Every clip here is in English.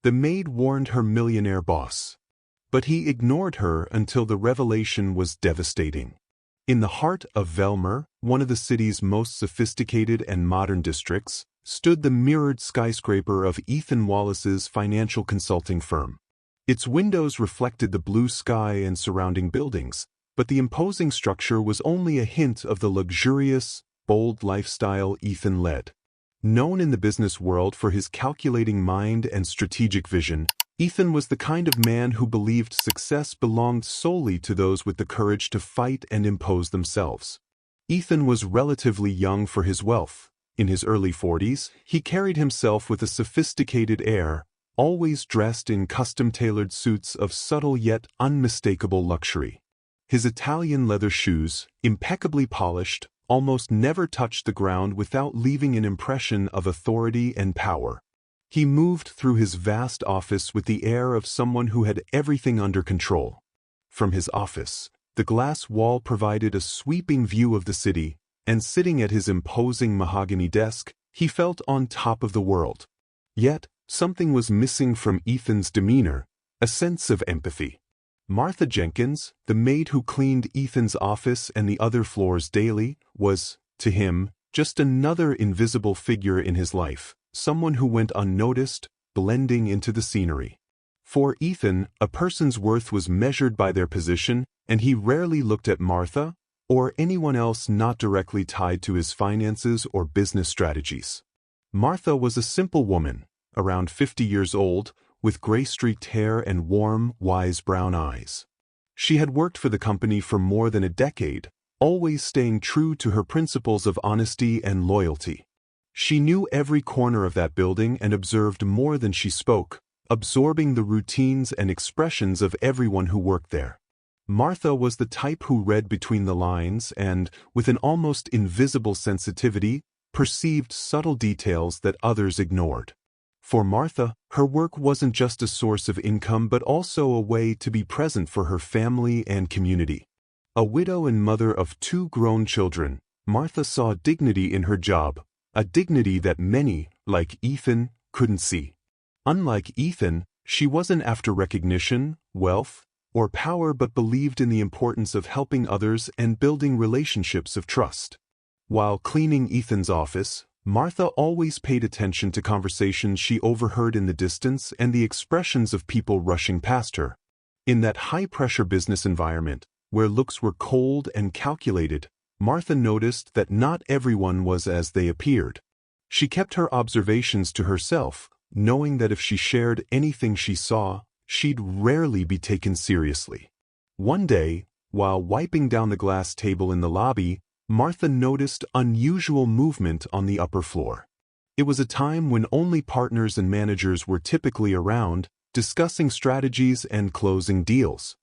the maid warned her millionaire boss. But he ignored her until the revelation was devastating. In the heart of Velmor, one of the city's most sophisticated and modern districts, stood the mirrored skyscraper of Ethan Wallace's financial consulting firm. Its windows reflected the blue sky and surrounding buildings, but the imposing structure was only a hint of the luxurious, bold lifestyle Ethan led. Known in the business world for his calculating mind and strategic vision, Ethan was the kind of man who believed success belonged solely to those with the courage to fight and impose themselves. Ethan was relatively young for his wealth. In his early 40s, he carried himself with a sophisticated air, always dressed in custom-tailored suits of subtle yet unmistakable luxury. His Italian leather shoes, impeccably polished, almost never touched the ground without leaving an impression of authority and power. He moved through his vast office with the air of someone who had everything under control. From his office, the glass wall provided a sweeping view of the city, and sitting at his imposing mahogany desk, he felt on top of the world. Yet, something was missing from Ethan's demeanor, a sense of empathy. Martha Jenkins, the maid who cleaned Ethan's office and the other floors daily, was, to him, just another invisible figure in his life, someone who went unnoticed, blending into the scenery. For Ethan, a person's worth was measured by their position, and he rarely looked at Martha, or anyone else not directly tied to his finances or business strategies. Martha was a simple woman, around 50 years old, with gray-streaked hair and warm, wise brown eyes. She had worked for the company for more than a decade, always staying true to her principles of honesty and loyalty. She knew every corner of that building and observed more than she spoke, absorbing the routines and expressions of everyone who worked there. Martha was the type who read between the lines and, with an almost invisible sensitivity, perceived subtle details that others ignored. For Martha, her work wasn't just a source of income but also a way to be present for her family and community. A widow and mother of 2 grown children, Martha saw dignity in her job, a dignity that many, like Ethan, couldn't see. Unlike Ethan, she wasn't after recognition, wealth, or power but believed in the importance of helping others and building relationships of trust. While cleaning Ethan's office, Martha always paid attention to conversations she overheard in the distance and the expressions of people rushing past her. In that high-pressure business environment, where looks were cold and calculated, Martha noticed that not everyone was as they appeared. She kept her observations to herself, knowing that if she shared anything she saw, she'd rarely be taken seriously. One day, while wiping down the glass table in the lobby, Martha noticed unusual movement on the upper floor. It was a time when only partners and managers were typically around, discussing strategies and closing deals.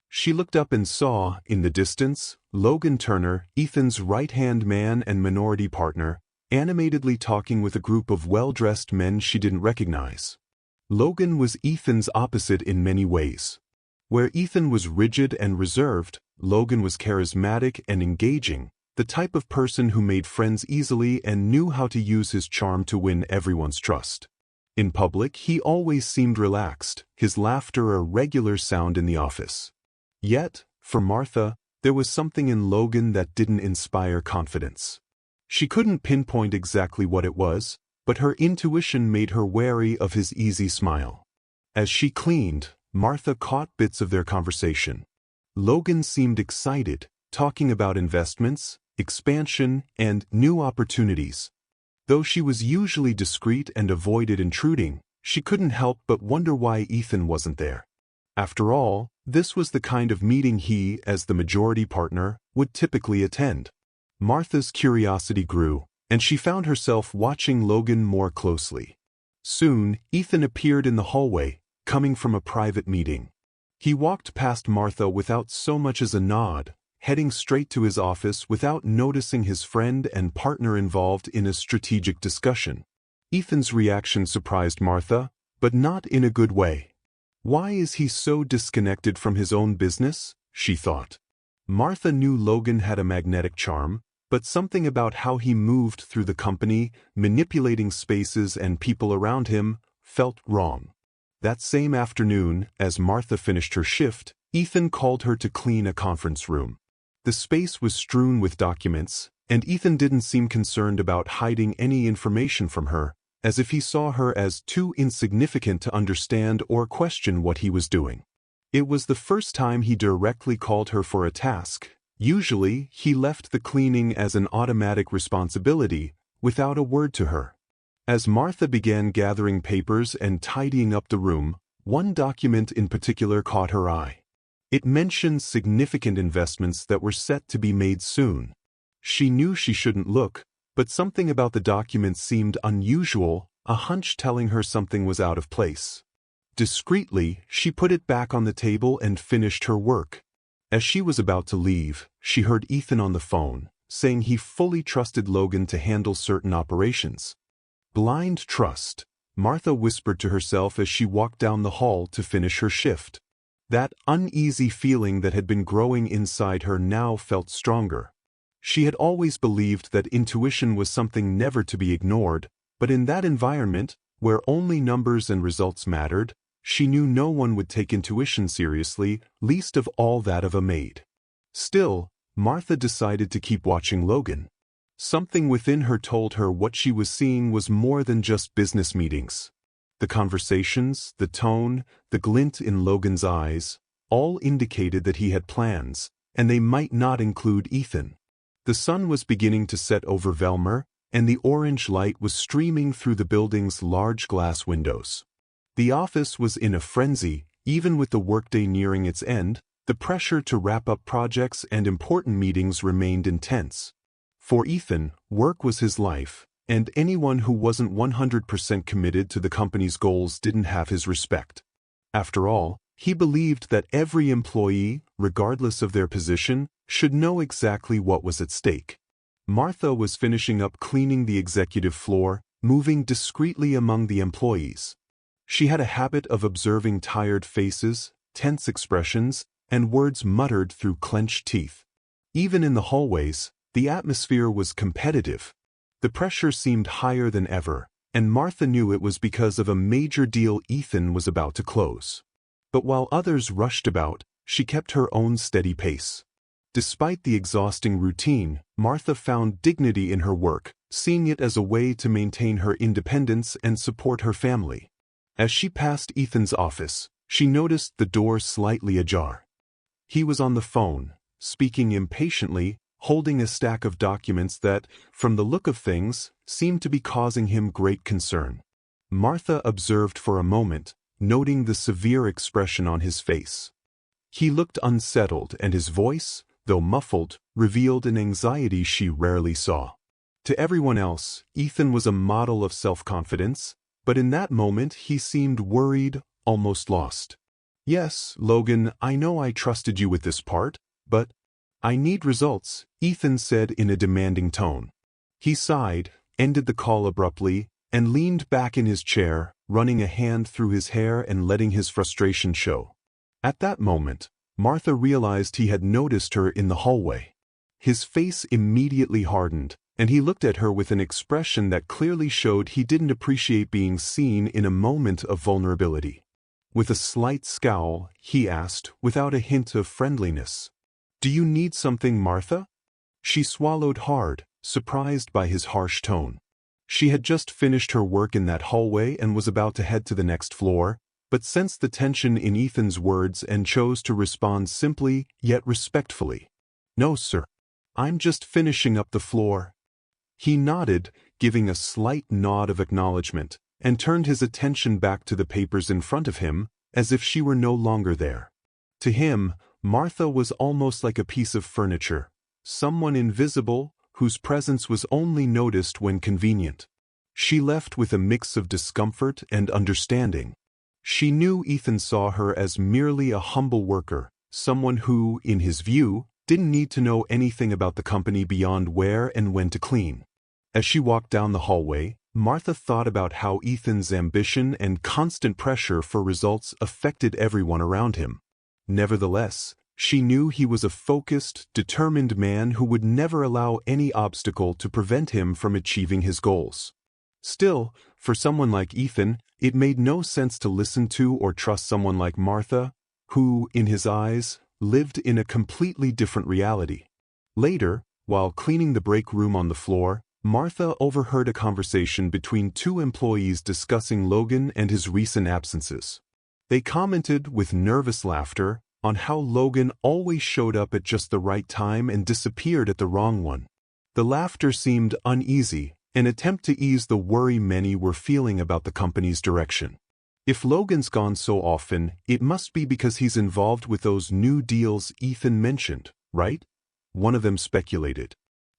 She looked up and saw, in the distance, Logan Turner, Ethan's right-hand man and minority partner, animatedly talking with a group of well-dressed men she didn't recognize. Logan was Ethan's opposite in many ways. Where Ethan was rigid and reserved, Logan was charismatic and engaging, the type of person who made friends easily and knew how to use his charm to win everyone's trust. In public, he always seemed relaxed, his laughter a regular sound in the office. Yet, for Martha, there was something in Logan that didn't inspire confidence. She couldn't pinpoint exactly what it was, but her intuition made her wary of his easy smile. As she cleaned, Martha caught bits of their conversation. Logan seemed excited, talking about investments, expansion, and new opportunities. Though she was usually discreet and avoided intruding, she couldn't help but wonder why Ethan wasn't there. After all, this was the kind of meeting he, as the majority partner, would typically attend. Martha's curiosity grew, and she found herself watching Logan more closely. Soon, Ethan appeared in the hallway, coming from a private meeting. He walked past Martha without so much as a nod, heading straight to his office without noticing his friend and partner involved in a strategic discussion. Ethan's reaction surprised Martha, but not in a good way. Why is he so disconnected from his own business? She thought. Martha knew Logan had a magnetic charm, but something about how he moved through the company, manipulating spaces and people around him, felt wrong. That same afternoon, as Martha finished her shift, Ethan called her to clean a conference room. The space was strewn with documents, and Ethan didn't seem concerned about hiding any information from her, as if he saw her as too insignificant to understand or question what he was doing. It was the first time he directly called her for a task. Usually, he left the cleaning as an automatic responsibility, without a word to her. As Martha began gathering papers and tidying up the room, one document in particular caught her eye. It mentioned significant investments that were set to be made soon. She knew she shouldn't look, but something about the document seemed unusual, a hunch telling her something was out of place. Discreetly, she put it back on the table and finished her work. As she was about to leave, she heard Ethan on the phone, saying he fully trusted Logan to handle certain operations. Blind trust, Martha whispered to herself as she walked down the hall to finish her shift. That uneasy feeling that had been growing inside her now felt stronger. She had always believed that intuition was something never to be ignored, but in that environment, where only numbers and results mattered, she knew no one would take intuition seriously, least of all that of a maid. Still, Martha decided to keep watching Logan. Something within her told her what she was seeing was more than just business meetings. The conversations, the tone, the glint in Logan's eyes, all indicated that he had plans, and they might not include Ethan. The sun was beginning to set over Velmor, and the orange light was streaming through the building's large glass windows. The office was in a frenzy, even with the workday nearing its end. The pressure to wrap up projects and important meetings remained intense. For Ethan, work was his life, and anyone who wasn't 100% committed to the company's goals didn't have his respect. After all, he believed that every employee, regardless of their position, should know exactly what was at stake. Martha was finishing up cleaning the executive floor, moving discreetly among the employees. She had a habit of observing tired faces, tense expressions, and words muttered through clenched teeth. Even in the hallways, the atmosphere was competitive. The pressure seemed higher than ever, and Martha knew it was because of a major deal Ethan was about to close. But while others rushed about, she kept her own steady pace. Despite the exhausting routine, Martha found dignity in her work, seeing it as a way to maintain her independence and support her family. As she passed Ethan's office, she noticed the door slightly ajar. He was on the phone, speaking impatiently, holding a stack of documents that, from the look of things, seemed to be causing him great concern. Martha observed for a moment, noting the severe expression on his face. He looked unsettled, and his voice, though muffled, revealed an anxiety she rarely saw. To everyone else, Ethan was a model of self-confidence, but in that moment he seemed worried, almost lost. "Yes, Logan, I know I trusted you with this part, but I need results," Ethan said in a demanding tone. He sighed, ended the call abruptly, and leaned back in his chair, running a hand through his hair and letting his frustration show. At that moment, Martha realized he had noticed her in the hallway. His face immediately hardened, and he looked at her with an expression that clearly showed he didn't appreciate being seen in a moment of vulnerability. With a slight scowl, he asked, without a hint of friendliness, "Do you need something, Martha?" She swallowed hard, surprised by his harsh tone. She had just finished her work in that hallway and was about to head to the next floor, but sensed the tension in Ethan's words and chose to respond simply, yet respectfully. "No, sir. I'm just finishing up the floor." He nodded, giving a slight nod of acknowledgement, and turned his attention back to the papers in front of him, as if she were no longer there. To him, Martha was almost like a piece of furniture, someone invisible, whose presence was only noticed when convenient. She left with a mix of discomfort and understanding. She knew Ethan saw her as merely a humble worker, someone who, in his view, didn't need to know anything about the company beyond where and when to clean. As she walked down the hallway, Martha thought about how Ethan's ambition and constant pressure for results affected everyone around him. Nevertheless, she knew he was a focused, determined man who would never allow any obstacle to prevent him from achieving his goals. Still, for someone like Ethan, it made no sense to listen to or trust someone like Martha, who, in his eyes, lived in a completely different reality. Later, while cleaning the break room on the floor, Martha overheard a conversation between two employees discussing Logan and his recent absences. They commented with nervous laughter on how Logan always showed up at just the right time and disappeared at the wrong one. The laughter seemed uneasy, an attempt to ease the worry many were feeling about the company's direction. If Logan's gone so often, it must be because he's involved with those new deals Ethan mentioned, right? One of them speculated.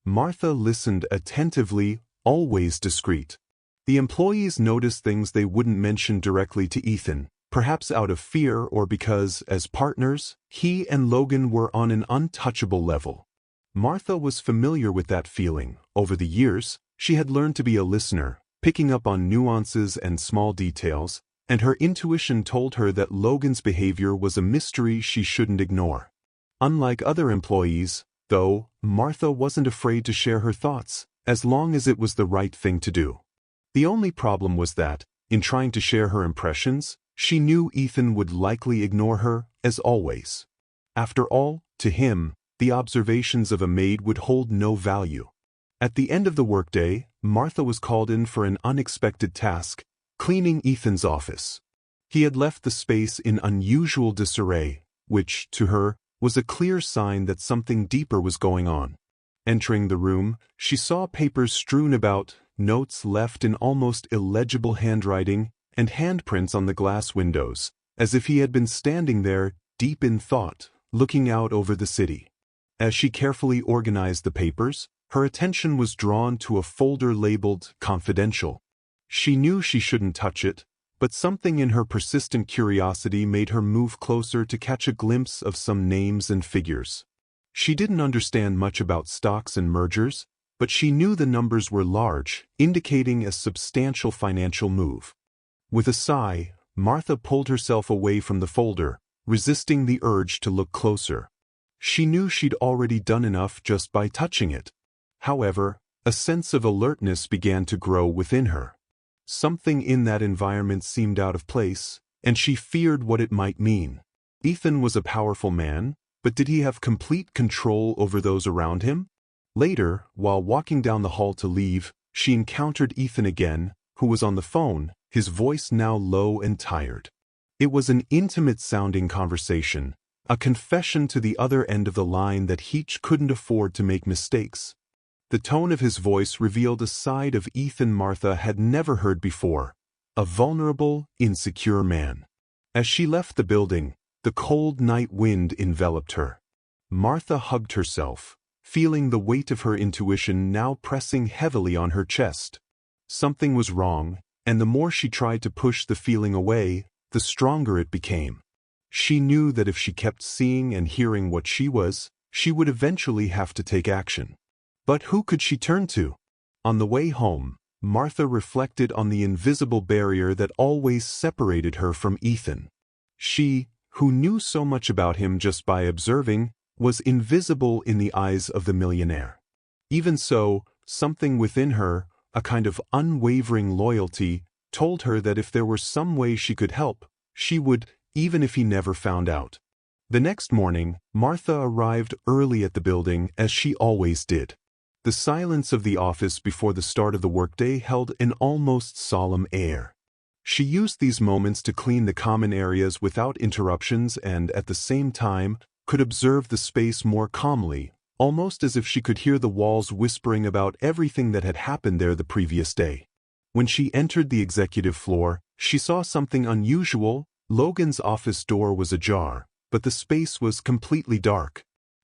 Martha listened attentively, always discreet. The employees noticed things they wouldn't mention directly to Ethan, perhaps out of fear or because, as partners, he and Logan were on an untouchable level. Martha was familiar with that feeling. Over the years, she had learned to be a listener, picking up on nuances and small details, and her intuition told her that Logan's behavior was a mystery she shouldn't ignore. Unlike other employees, though, Martha wasn't afraid to share her thoughts, as long as it was the right thing to do. The only problem was that, in trying to share her impressions, she knew Ethan would likely ignore her, as always. After all, to him, the observations of a maid would hold no value. At the end of the workday, Martha was called in for an unexpected task, cleaning Ethan's office. He had left the space in unusual disarray, which, to her, was a clear sign that something deeper was going on. Entering the room, she saw papers strewn about, notes left in almost illegible handwriting, and handprints on the glass windows, as if he had been standing there, deep in thought, looking out over the city. As she carefully organized the papers, her attention was drawn to a folder labeled Confidential. She knew she shouldn't touch it, but something in her persistent curiosity made her move closer to catch a glimpse of some names and figures. She didn't understand much about stocks and mergers, but she knew the numbers were large, indicating a substantial financial move. With a sigh, Martha pulled herself away from the folder, resisting the urge to look closer. She knew she'd already done enough just by touching it. However, a sense of alertness began to grow within her. Something in that environment seemed out of place, and she feared what it might mean. Ethan was a powerful man, but did he have complete control over those around him? Later, while walking down the hall to leave, she encountered Ethan again, who was on the phone, his voice now low and tired. It was an intimate-sounding conversation, a confession to the other end of the line that he couldn't afford to make mistakes. The tone of his voice revealed a side of Ethan Martha had never heard before, a vulnerable, insecure man. As she left the building, the cold night wind enveloped her. Martha hugged herself, feeling the weight of her intuition now pressing heavily on her chest. Something was wrong, and the more she tried to push the feeling away, the stronger it became. She knew that if she kept seeing and hearing what she would eventually have to take action. But who could she turn to? On the way home, Martha reflected on the invisible barrier that always separated her from Ethan. She, who knew so much about him just by observing, was invisible in the eyes of the millionaire. Even so, something within her, a kind of unwavering loyalty, told her that if there were some way she could help, she would, even if he never found out. The next morning, Martha arrived early at the building as she always did. The silence of the office before the start of the workday held an almost solemn air. She used these moments to clean the common areas without interruptions and, at the same time, could observe the space more calmly, almost as if she could hear the walls whispering about everything that had happened there the previous day. When she entered the executive floor, she saw something unusual. Logan's office door was ajar, but the space was completely dark.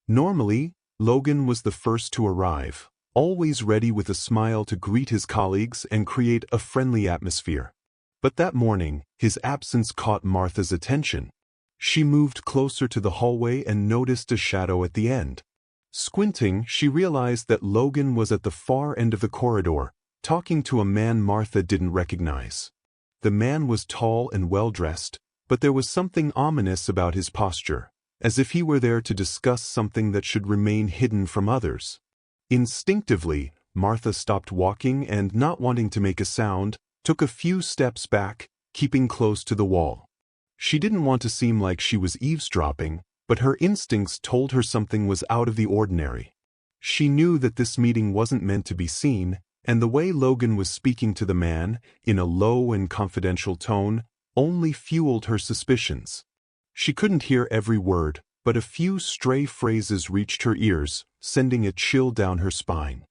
Normally, Logan was the first to arrive, always ready with a smile to greet his colleagues and create a friendly atmosphere. But that morning, his absence caught Martha's attention. She moved closer to the hallway and noticed a shadow at the end. Squinting, she realized that Logan was at the far end of the corridor, talking to a man Martha didn't recognize. The man was tall and well-dressed, but there was something ominous about his posture, as if he were there to discuss something that should remain hidden from others. Instinctively, Martha stopped walking and, not wanting to make a sound, took a few steps back, keeping close to the wall. She didn't want to seem like she was eavesdropping, but her instincts told her something was out of the ordinary. She knew that this meeting wasn't meant to be seen, and the way Logan was speaking to the man, in a low and confidential tone, only fueled her suspicions. She couldn't hear every word, but a few stray phrases reached her ears, sending a chill down her spine.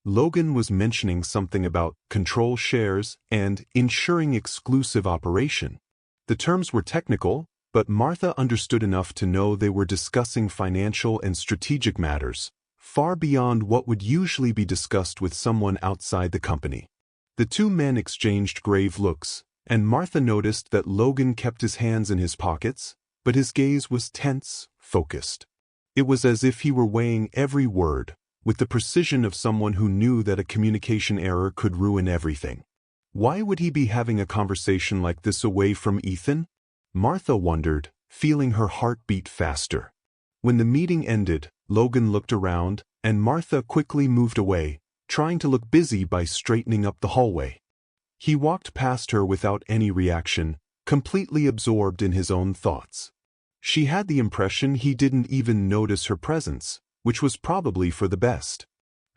Logan was mentioning something about control shares and ensuring exclusive operation. The terms were technical, but Martha understood enough to know they were discussing financial and strategic matters, far beyond what would usually be discussed with someone outside the company. The two men exchanged grave looks, and Martha noticed that Logan kept his hands in his pockets, but his gaze was tense, focused. It was as if he were weighing every word, with the precision of someone who knew that a communication error could ruin everything. Why would he be having a conversation like this away from Ethan? Martha wondered, feeling her heart beat faster. When the meeting ended, Logan looked around, and Martha quickly moved away, trying to look busy by straightening up the hallway. He walked past her without any reaction, completely absorbed in his own thoughts. She had the impression he didn't even notice her presence, which was probably for the best.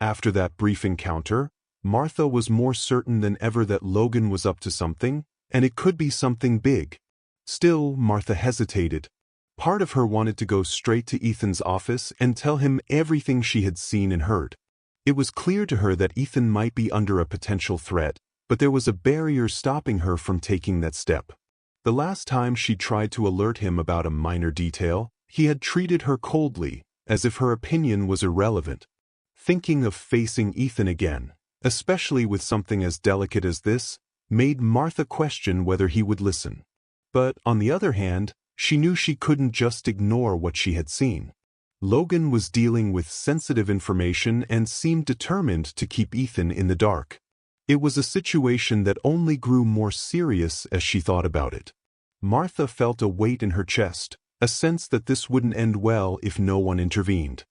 After that brief encounter, Martha was more certain than ever that Logan was up to something, and it could be something big. Still, Martha hesitated. Part of her wanted to go straight to Ethan's office and tell him everything she had seen and heard. It was clear to her that Ethan might be under a potential threat, but there was a barrier stopping her from taking that step. The last time she tried to alert him about a minor detail, he had treated her coldly, as if her opinion was irrelevant. Thinking of facing Ethan again, especially with something as delicate as this, made Martha question whether he would listen. But, on the other hand, she knew she couldn't just ignore what she had seen. Logan was dealing with sensitive information and seemed determined to keep Ethan in the dark. It was a situation that only grew more serious as she thought about it. Martha felt a weight in her chest, a sense that this wouldn't end well if no one intervened.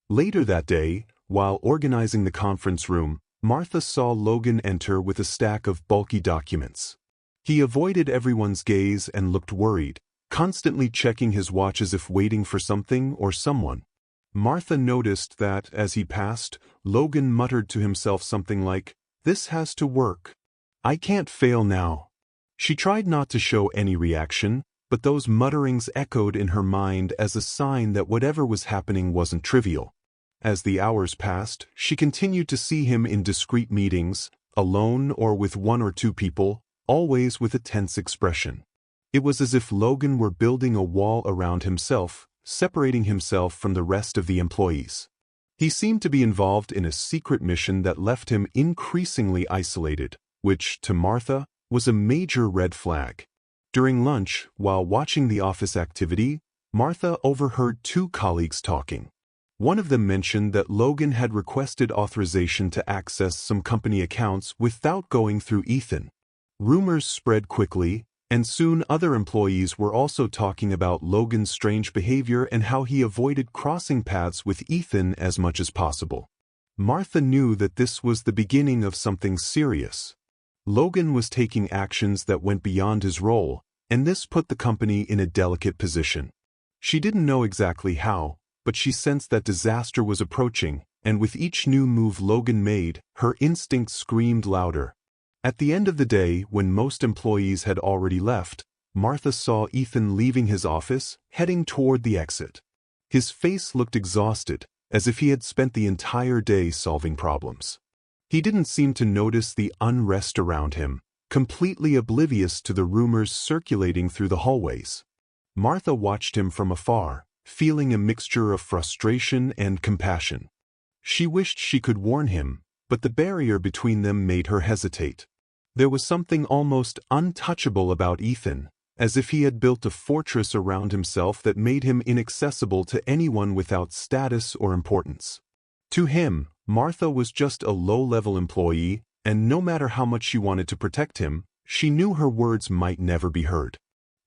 Later that day, while organizing the conference room, Martha saw Logan enter with a stack of bulky documents. He avoided everyone's gaze and looked worried, constantly checking his watch as if waiting for something or someone. Martha noticed that, as he passed, Logan muttered to himself something like, "This has to work. I can't fail now." She tried not to show any reaction, but those mutterings echoed in her mind as a sign that whatever was happening wasn't trivial. As the hours passed, she continued to see him in discreet meetings, alone or with one or two people, always with a tense expression. It was as if Logan were building a wall around himself, separating himself from the rest of the employees. He seemed to be involved in a secret mission that left him increasingly isolated, which, to Martha, was a major red flag. During lunch, while watching the office activity, Martha overheard two colleagues talking. One of them mentioned that Logan had requested authorization to access some company accounts without going through Ethan. Rumors spread quickly, and soon other employees were also talking about Logan's strange behavior and how he avoided crossing paths with Ethan as much as possible. Martha knew that this was the beginning of something serious. Logan was taking actions that went beyond his role, and this put the company in a delicate position. She didn't know exactly how, but she sensed that disaster was approaching, and with each new move Logan made, her instincts screamed louder. At the end of the day, when most employees had already left, Martha saw Ethan leaving his office, heading toward the exit. His face looked exhausted, as if he had spent the entire day solving problems. He didn't seem to notice the unrest around him, completely oblivious to the rumors circulating through the hallways. Martha watched him from afar, feeling a mixture of frustration and compassion. She wished she could warn him, but the barrier between them made her hesitate. There was something almost untouchable about Ethan, as if he had built a fortress around himself that made him inaccessible to anyone without status or importance. To him, Martha was just a low-level employee, and no matter how much she wanted to protect him, she knew her words might never be heard.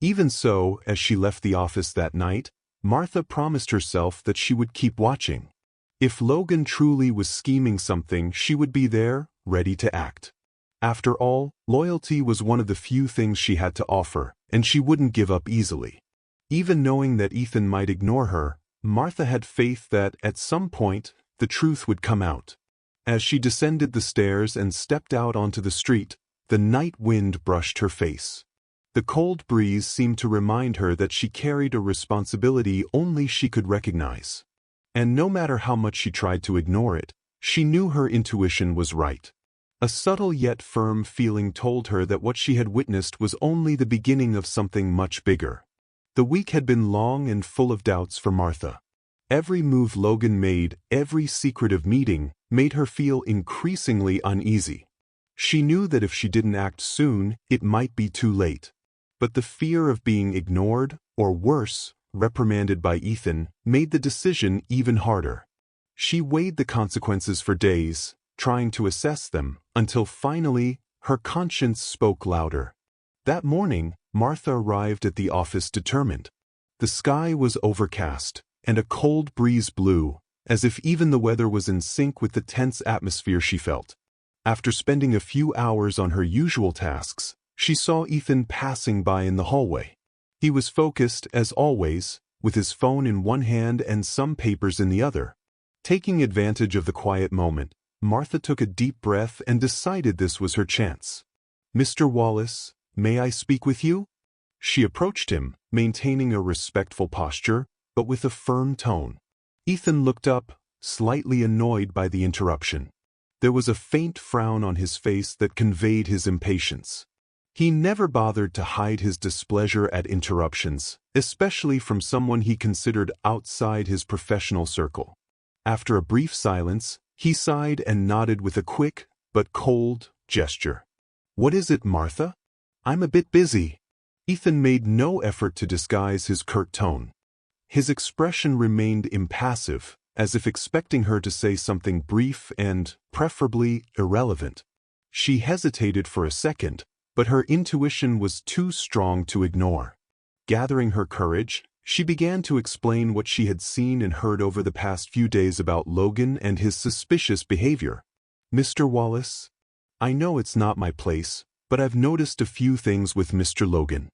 Even so, as she left the office that night, Martha promised herself that she would keep watching. If Logan truly was scheming something, she would be there, ready to act. After all, loyalty was one of the few things she had to offer, and she wouldn't give up easily. Even knowing that Ethan might ignore her, Martha had faith that, at some point, the truth would come out. As she descended the stairs and stepped out onto the street, the night wind brushed her face. The cold breeze seemed to remind her that she carried a responsibility only she could recognize. And no matter how much she tried to ignore it, she knew her intuition was right. A subtle yet firm feeling told her that what she had witnessed was only the beginning of something much bigger. The week had been long and full of doubts for Martha. Every move Logan made, every secretive meeting, made her feel increasingly uneasy. She knew that if she didn't act soon, it might be too late. But the fear of being ignored, or worse, reprimanded by Ethan, made the decision even harder. She weighed the consequences for days, trying to assess them, until finally, her conscience spoke louder. That morning, Martha arrived at the office determined. The sky was overcast, and a cold breeze blew, as if even the weather was in sync with the tense atmosphere she felt. After spending a few hours on her usual tasks, she saw Ethan passing by in the hallway. He was focused, as always, with his phone in one hand and some papers in the other. Taking advantage of the quiet moment, Martha took a deep breath and decided this was her chance. "Mr. Wallace, may I speak with you?" She approached him, maintaining a respectful posture, but with a firm tone. Ethan looked up, slightly annoyed by the interruption. There was a faint frown on his face that conveyed his impatience. He never bothered to hide his displeasure at interruptions, especially from someone he considered outside his professional circle. After a brief silence, he sighed and nodded with a quick, but cold, gesture. "What is it, Martha?" "I'm a bit busy." Ethan made no effort to disguise his curt tone. His expression remained impassive, as if expecting her to say something brief and, preferably, irrelevant. She hesitated for a second, but her intuition was too strong to ignore. Gathering her courage, she began to explain what she had seen and heard over the past few days about Logan and his suspicious behavior. "Mr. Wallace, I know it's not my place, but I've noticed a few things with Mr. Logan.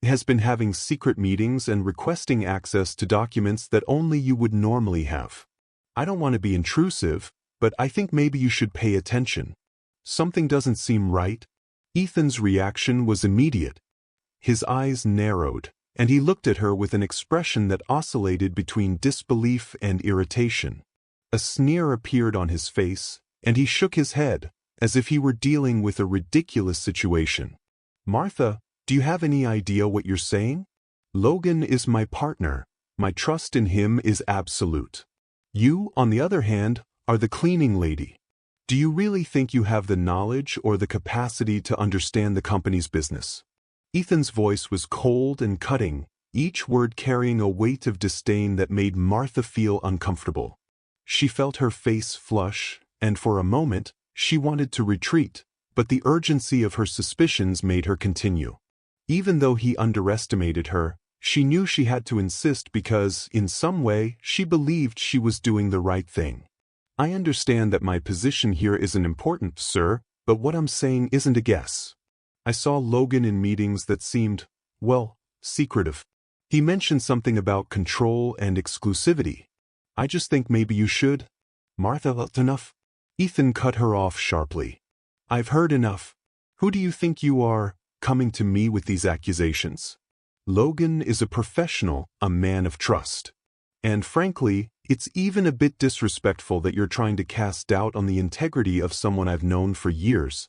He has been having secret meetings and requesting access to documents that only you would normally have. I don't want to be intrusive, but I think maybe you should pay attention. Something doesn't seem right." Ethan's reaction was immediate. His eyes narrowed, and he looked at her with an expression that oscillated between disbelief and irritation. A sneer appeared on his face, and he shook his head, as if he were dealing with a ridiculous situation. "Martha, do you have any idea what you're saying? Logan is my partner. My trust in him is absolute. You, on the other hand, are the cleaning lady. Do you really think you have the knowledge or the capacity to understand the company's business?" Ethan's voice was cold and cutting, each word carrying a weight of disdain that made Martha feel uncomfortable. She felt her face flush, and for a moment, she wanted to retreat, but the urgency of her suspicions made her continue. Even though he underestimated her, she knew she had to insist because, in some way, she believed she was doing the right thing. "I understand that my position here isn't important, sir, but what I'm saying isn't a guess. I saw Logan in meetings that seemed, well, secretive. He mentioned something about control and exclusivity. I just think maybe you should." "Martha, that's enough." Ethan cut her off sharply. "I've heard enough. Who do you think you are, coming to me with these accusations? Logan is a professional, a man of trust. And frankly, it's even a bit disrespectful that you're trying to cast doubt on the integrity of someone I've known for years."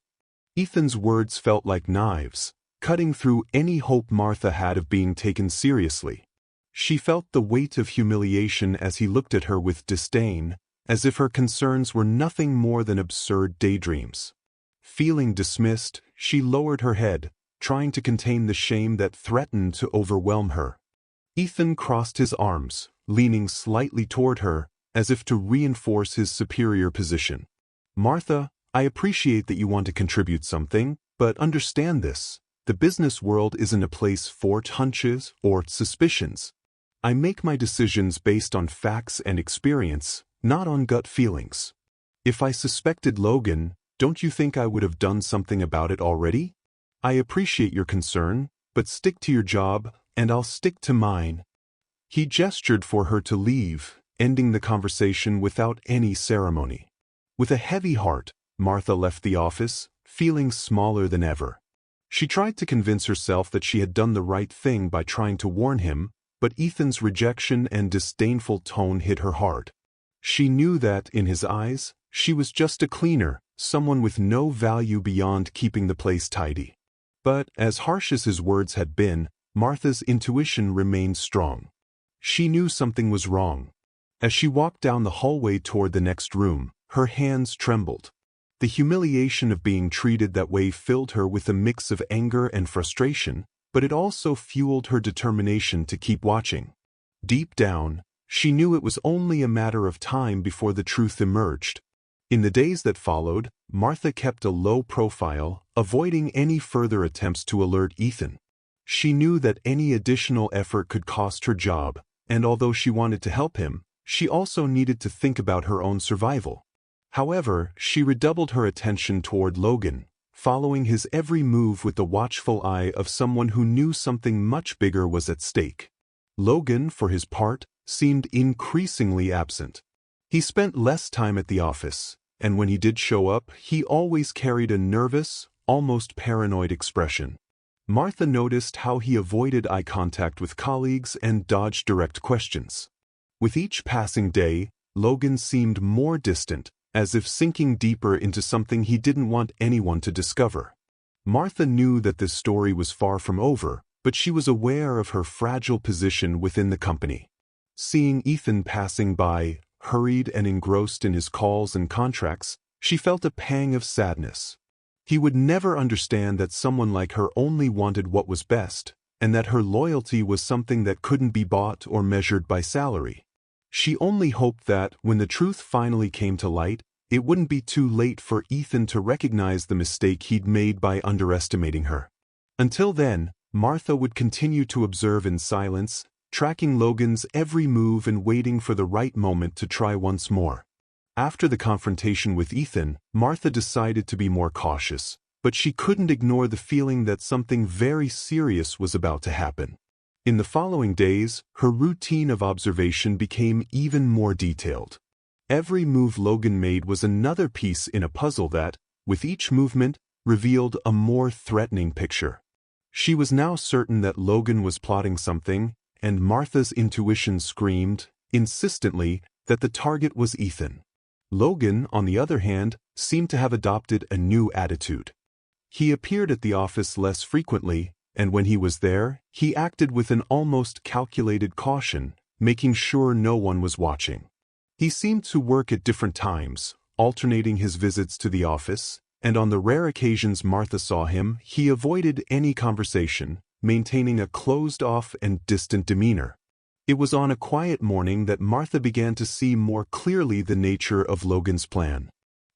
Ethan's words felt like knives, cutting through any hope Martha had of being taken seriously. She felt the weight of humiliation as he looked at her with disdain, as if her concerns were nothing more than absurd daydreams. Feeling dismissed, she lowered her head, trying to contain the shame that threatened to overwhelm her. Ethan crossed his arms, leaning slightly toward her, as if to reinforce his superior position. "Martha, I appreciate that you want to contribute something, but understand this. The business world isn't a place for hunches or suspicions. I make my decisions based on facts and experience, not on gut feelings. If I suspected Logan, don't you think I would have done something about it already? I appreciate your concern, but stick to your job, and I'll stick to mine. He gestured for her to leave, ending the conversation without any ceremony. With a heavy heart, Martha left the office, feeling smaller than ever. She tried to convince herself that she had done the right thing by trying to warn him, but Ethan's rejection and disdainful tone hit her hard. She knew that, in his eyes, she was just a cleaner, someone with no value beyond keeping the place tidy. But, as harsh as his words had been, Martha's intuition remained strong. She knew something was wrong. As she walked down the hallway toward the next room, her hands trembled. The humiliation of being treated that way filled her with a mix of anger and frustration, but it also fueled her determination to keep watching. Deep down, she knew it was only a matter of time before the truth emerged. In the days that followed, Martha kept a low profile, avoiding any further attempts to alert Ethan. She knew that any additional effort could cost her job, and although she wanted to help him, she also needed to think about her own survival. However, she redoubled her attention toward Logan, following his every move with the watchful eye of someone who knew something much bigger was at stake. Logan, for his part, seemed increasingly absent. He spent less time at the office, and when he did show up, he always carried a nervous, almost paranoid expression. Martha noticed how he avoided eye contact with colleagues and dodged direct questions. With each passing day, Logan seemed more distant, as if sinking deeper into something he didn't want anyone to discover. Martha knew that this story was far from over, but she was aware of her fragile position within the company. Seeing Ethan passing by, hurried and engrossed in his calls and contracts, she felt a pang of sadness. He would never understand that someone like her only wanted what was best, and that her loyalty was something that couldn't be bought or measured by salary. She only hoped that, when the truth finally came to light, it wouldn't be too late for Ethan to recognize the mistake he'd made by underestimating her. Until then, Martha would continue to observe in silence, tracking Logan's every move and waiting for the right moment to try once more. After the confrontation with Ethan, Martha decided to be more cautious, but she couldn't ignore the feeling that something very serious was about to happen. In the following days, her routine of observation became even more detailed. Every move Logan made was another piece in a puzzle that, with each movement, revealed a more threatening picture. She was now certain that Logan was plotting something, and Martha's intuition screamed, insistently, that the target was Ethan. Logan, on the other hand, seemed to have adopted a new attitude. He appeared at the office less frequently, and when he was there, he acted with an almost calculated caution, making sure no one was watching. He seemed to work at different times, alternating his visits to the office, and on the rare occasions Martha saw him, he avoided any conversation, maintaining a closed-off and distant demeanor. It was on a quiet morning that Martha began to see more clearly the nature of Logan's plan.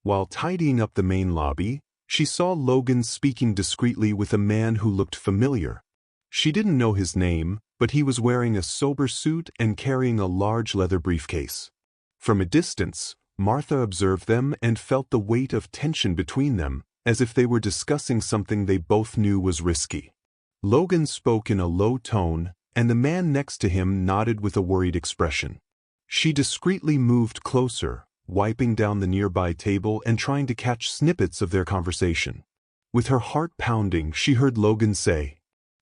While tidying up the main lobby, she saw Logan speaking discreetly with a man who looked familiar. She didn't know his name, but he was wearing a sober suit and carrying a large leather briefcase. From a distance, Martha observed them and felt the weight of tension between them, as if they were discussing something they both knew was risky. Logan spoke in a low tone, and the man next to him nodded with a worried expression. She discreetly moved closer, wiping down the nearby table and trying to catch snippets of their conversation. With her heart pounding, she heard Logan say,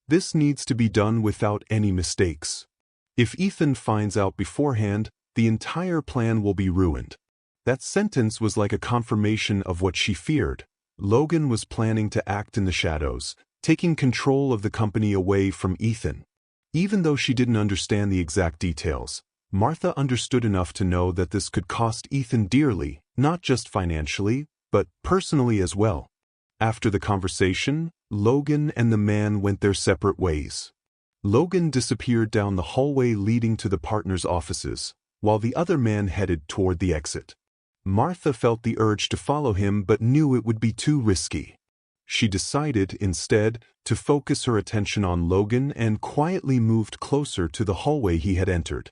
"This needs to be done without any mistakes. If Ethan finds out beforehand, the entire plan will be ruined." That sentence was like a confirmation of what she feared. Logan was planning to act in the shadows, taking control of the company away from Ethan. Even though she didn't understand the exact details, Martha understood enough to know that this could cost Ethan dearly, not just financially, but personally as well. After the conversation, Logan and the man went their separate ways. Logan disappeared down the hallway leading to the partners' offices, while the other man headed toward the exit. Martha felt the urge to follow him but knew it would be too risky. She decided, instead, to focus her attention on Logan and quietly moved closer to the hallway he had entered.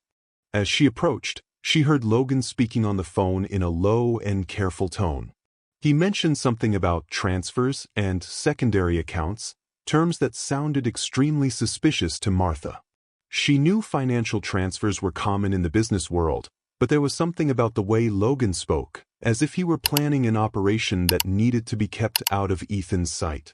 As she approached, She heard Logan speaking on the phone in a low and careful tone. He mentioned something about transfers and secondary accounts, terms that sounded extremely suspicious to Martha. She knew financial transfers were common in the business world, but there was something about the way Logan spoke, as if he were planning an operation that needed to be kept out of Ethan's sight.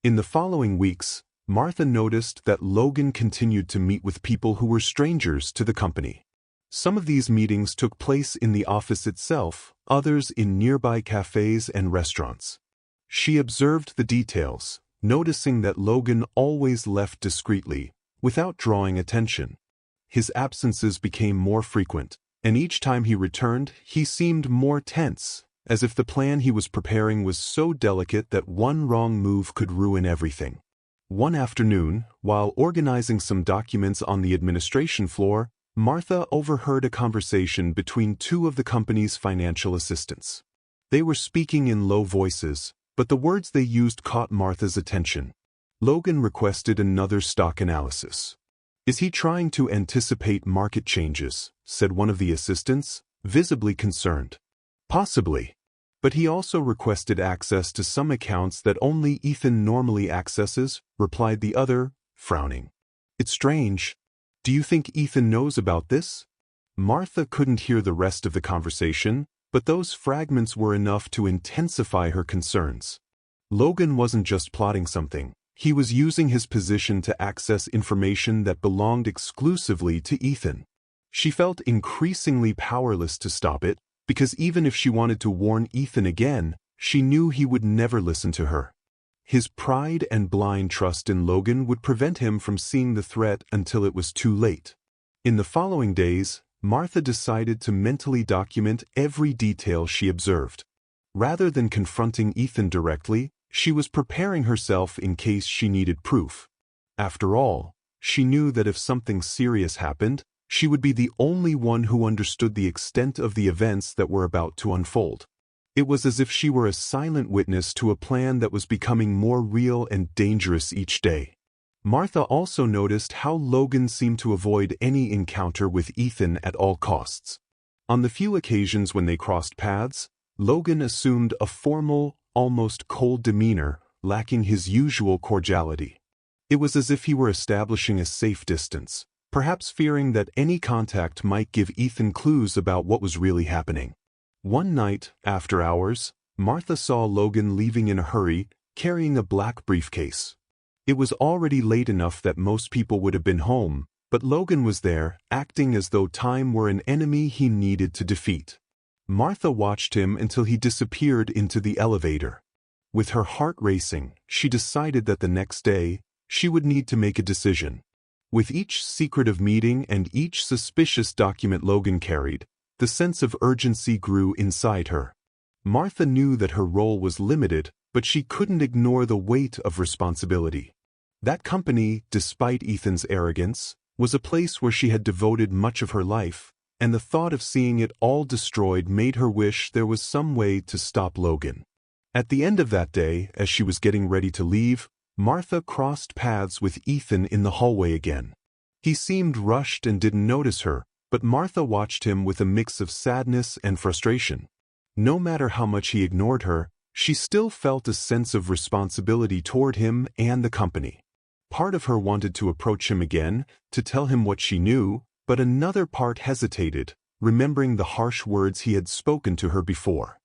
In the following weeks, Martha noticed that Logan continued to meet with people who were strangers to the company. Some of these meetings took place in the office itself, others in nearby cafes and restaurants. She observed the details, noticing that Logan always left discreetly, without drawing attention. His absences became more frequent, and each time he returned, he seemed more tense, as if the plan he was preparing was so delicate that one wrong move could ruin everything. One afternoon, while organizing some documents on the administration floor, Martha overheard a conversation between two of the company's financial assistants. They were speaking in low voices, but the words they used caught Martha's attention. Logan requested another stock analysis. "Is he trying to anticipate market changes?" said one of the assistants, visibly concerned. "Possibly. But he also requested access to some accounts that only Ethan normally accesses," replied the other, frowning. "It's strange. Do you think Ethan knows about this?" Martha couldn't hear the rest of the conversation, but those fragments were enough to intensify her concerns. Logan wasn't just plotting something. He was using his position to access information that belonged exclusively to Ethan. She felt increasingly powerless to stop it, because even if she wanted to warn Ethan again, she knew he would never listen to her. His pride and blind trust in Logan would prevent him from seeing the threat until it was too late. In the following days, Martha decided to mentally document every detail she observed. Rather than confronting Ethan directly, she was preparing herself in case she needed proof. After all, she knew that if something serious happened, she would be the only one who understood the extent of the events that were about to unfold. It was as if she were a silent witness to a plan that was becoming more real and dangerous each day. Martha also noticed how Logan seemed to avoid any encounter with Ethan at all costs. On the few occasions when they crossed paths, Logan assumed a formal, almost cold demeanor, lacking his usual cordiality. It was as if he were establishing a safe distance, perhaps fearing that any contact might give Ethan clues about what was really happening. One night, after hours, Martha saw Logan leaving in a hurry, carrying a black briefcase. It was already late enough that most people would have been home, but Logan was there, acting as though time were an enemy he needed to defeat. Martha watched him until he disappeared into the elevator. With her heart racing, she decided that the next day, she would need to make a decision. With each secretive meeting and each suspicious document Logan carried, the sense of urgency grew inside her. Martha knew that her role was limited, but she couldn't ignore the weight of responsibility. That company, despite Ethan's arrogance, was a place where she had devoted much of her life, and the thought of seeing it all destroyed made her wish there was some way to stop Logan. At the end of that day, as she was getting ready to leave, Martha crossed paths with Ethan in the hallway again. He seemed rushed and didn't notice her, but Martha watched him with a mix of sadness and frustration. No matter how much he ignored her, she still felt a sense of responsibility toward him and the company. Part of her wanted to approach him again, to tell him what she knew, but another part hesitated, remembering the harsh words he had spoken to her before.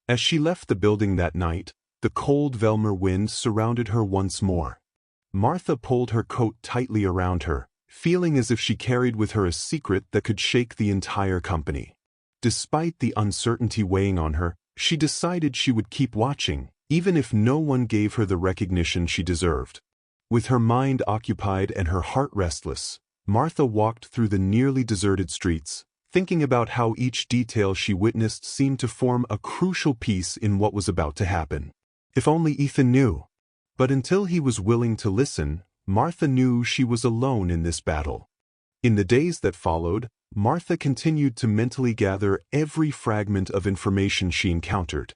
As she left the building that night, the cold Velmor wind surrounded her once more. Martha pulled her coat tightly around her, feeling as if she carried with her a secret that could shake the entire company. Despite the uncertainty weighing on her, she decided she would keep watching, even if no one gave her the recognition she deserved. With her mind occupied and her heart restless, Martha walked through the nearly deserted streets, thinking about how each detail she witnessed seemed to form a crucial piece in what was about to happen. If only Ethan knew. But until he was willing to listen, Martha knew she was alone in this battle. In the days that followed, Martha continued to mentally gather every fragment of information she encountered.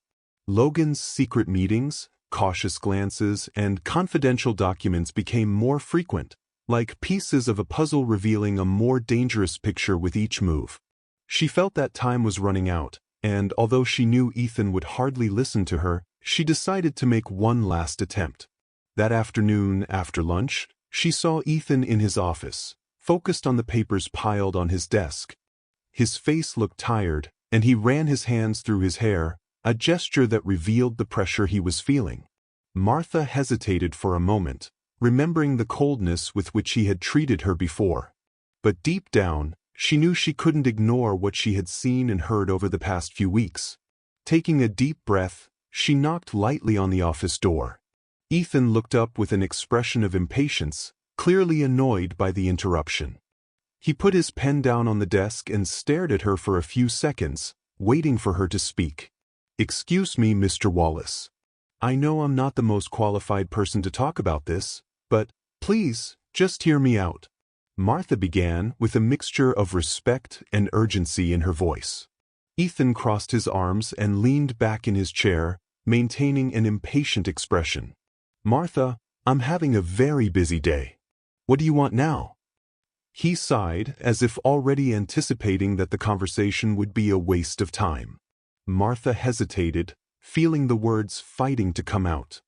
Logan's secret meetings, cautious glances, and confidential documents became more frequent, like pieces of a puzzle revealing a more dangerous picture with each move. She felt that time was running out, and although she knew Ethan would hardly listen to her, she decided to make one last attempt. That afternoon, after lunch, she saw Ethan in his office, focused on the papers piled on his desk. His face looked tired, and he ran his hands through his hair, a gesture that revealed the pressure he was feeling. Martha hesitated for a moment, remembering the coldness with which he had treated her before. But deep down, she knew she couldn't ignore what she had seen and heard over the past few weeks. Taking a deep breath, she knocked lightly on the office door. Ethan looked up with an expression of impatience, clearly annoyed by the interruption. He put his pen down on the desk and stared at her for a few seconds, waiting for her to speak. "Excuse me, Mr. Wallace. I know I'm not the most qualified person to talk about this, but please, just hear me out." Martha began with a mixture of respect and urgency in her voice. Ethan crossed his arms and leaned back in his chair, maintaining an impatient expression. "Martha, I'm having a very busy day. What do you want now?" He sighed, as if already anticipating that the conversation would be a waste of time. Martha hesitated, feeling the words fighting to come out.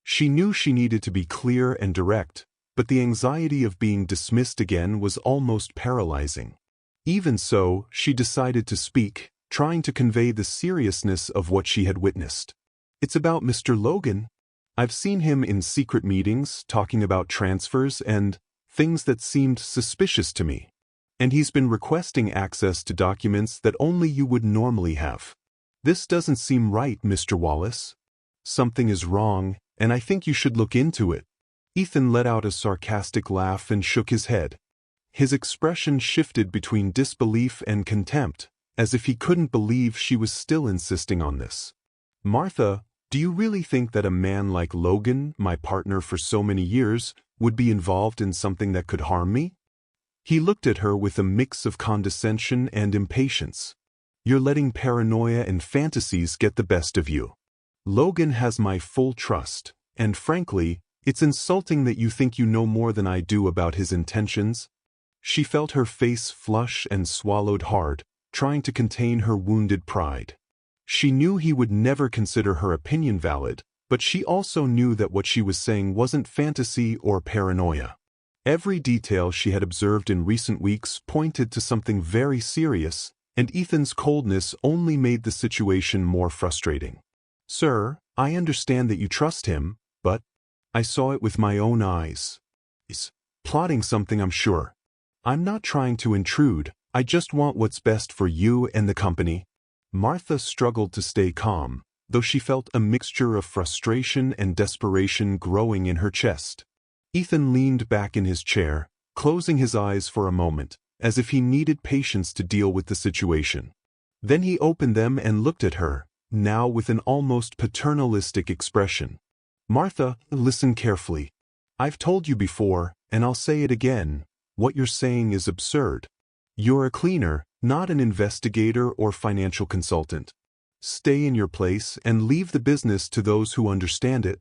She knew she needed to be clear and direct, but the anxiety of being dismissed again was almost paralyzing. Even so, she decided to speak, trying to convey the seriousness of what she had witnessed. "It's about Mr. Logan. I've seen him in secret meetings, talking about transfers and things that seemed suspicious to me. And he's been requesting access to documents that only you would normally have. This doesn't seem right, Mr. Wallace. Something is wrong, and I think you should look into it." Ethan let out a sarcastic laugh and shook his head. His expression shifted between disbelief and contempt, as if he couldn't believe she was still insisting on this. "Martha, do you really think that a man like Logan, my partner for so many years, would be involved in something that could harm me?" He looked at her with a mix of condescension and impatience. "You're letting paranoia and fantasies get the best of you. Logan has my full trust, and frankly, it's insulting that you think you know more than I do about his intentions." She felt her face flush and swallowed hard, trying to contain her wounded pride. She knew he would never consider her opinion valid, but she also knew that what she was saying wasn't fantasy or paranoia. Every detail she had observed in recent weeks pointed to something very serious, and Ethan's coldness only made the situation more frustrating. "Sir, I understand that you trust him, but I saw it with my own eyes. He's plotting something, I'm sure. I'm not trying to intrude, I just want what's best for you and the company." Martha struggled to stay calm, though she felt a mixture of frustration and desperation growing in her chest. Ethan leaned back in his chair, closing his eyes for a moment, as if he needed patience to deal with the situation. Then he opened them and looked at her, now with an almost paternalistic expression. "Martha, listen carefully. I've told you before, and I'll say it again, what you're saying is absurd. You're a cleaner, not an investigator or financial consultant. Stay in your place and leave the business to those who understand it."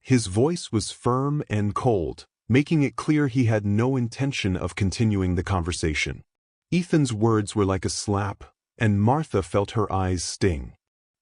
His voice was firm and cold, making it clear he had no intention of continuing the conversation. Ethan's words were like a slap, and Martha felt her eyes sting.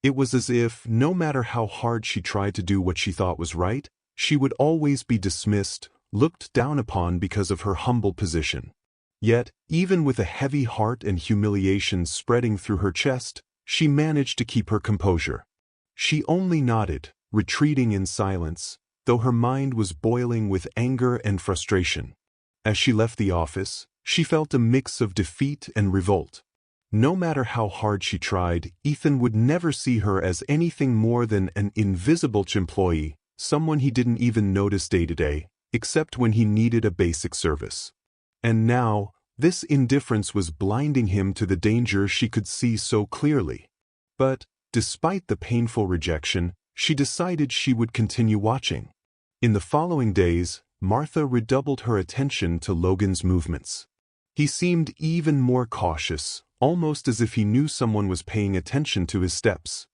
It was as if, no matter how hard she tried to do what she thought was right, she would always be dismissed, looked down upon because of her humble position. Yet, even with a heavy heart and humiliation spreading through her chest, she managed to keep her composure. She only nodded, retreating in silence, though her mind was boiling with anger and frustration. As she left the office, she felt a mix of defeat and revolt. No matter how hard she tried, Ethan would never see her as anything more than an invisible employee, someone he didn't even notice day to day, except when he needed a basic service. And now, this indifference was blinding him to the danger she could see so clearly. But, despite the painful rejection, she decided she would continue watching. In the following days, Martha redoubled her attention to Logan's movements. He seemed even more cautious, almost as if he knew someone was paying attention to his steps.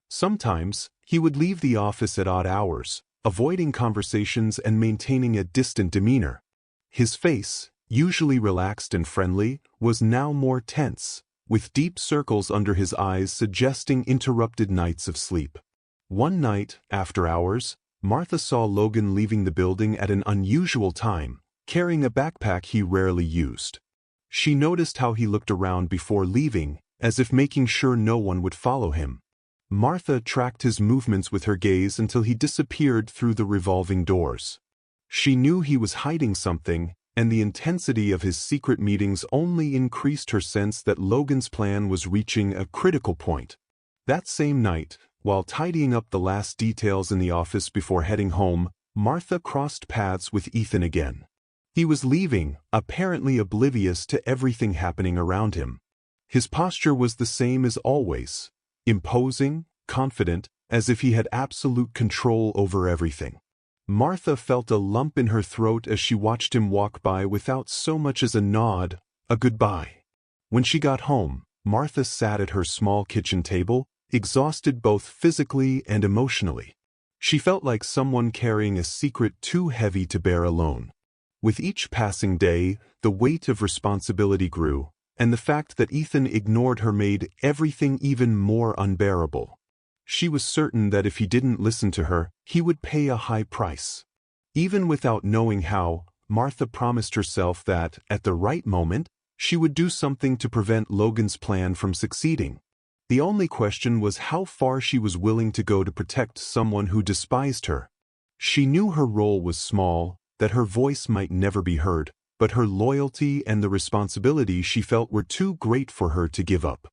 Sometimes, he would leave the office at odd hours, avoiding conversations and maintaining a distant demeanor. His face, usually relaxed and friendly, was now more tense, with deep circles under his eyes suggesting interrupted nights of sleep. One night, after hours, Martha saw Logan leaving the building at an unusual time, carrying a backpack he rarely used. She noticed how he looked around before leaving, as if making sure no one would follow him. Martha tracked his movements with her gaze until he disappeared through the revolving doors. She knew he was hiding something, and the intensity of his secret meetings only increased her sense that Logan's plan was reaching a critical point. That same night, while tidying up the last details in the office before heading home, Martha crossed paths with Ethan again. He was leaving, apparently oblivious to everything happening around him. His posture was the same as always, imposing, confident, as if he had absolute control over everything. Martha felt a lump in her throat as she watched him walk by without so much as a nod, a goodbye. When she got home, Martha sat at her small kitchen table, exhausted both physically and emotionally. She felt like someone carrying a secret too heavy to bear alone. With each passing day, the weight of responsibility grew, and the fact that Ethan ignored her made everything even more unbearable. She was certain that if he didn't listen to her, he would pay a high price. Even without knowing how, Martha promised herself that, at the right moment, she would do something to prevent Logan's plan from succeeding. The only question was how far she was willing to go to protect someone who despised her. She knew her role was small, that her voice might never be heard, but her loyalty and the responsibility she felt were too great for her to give up.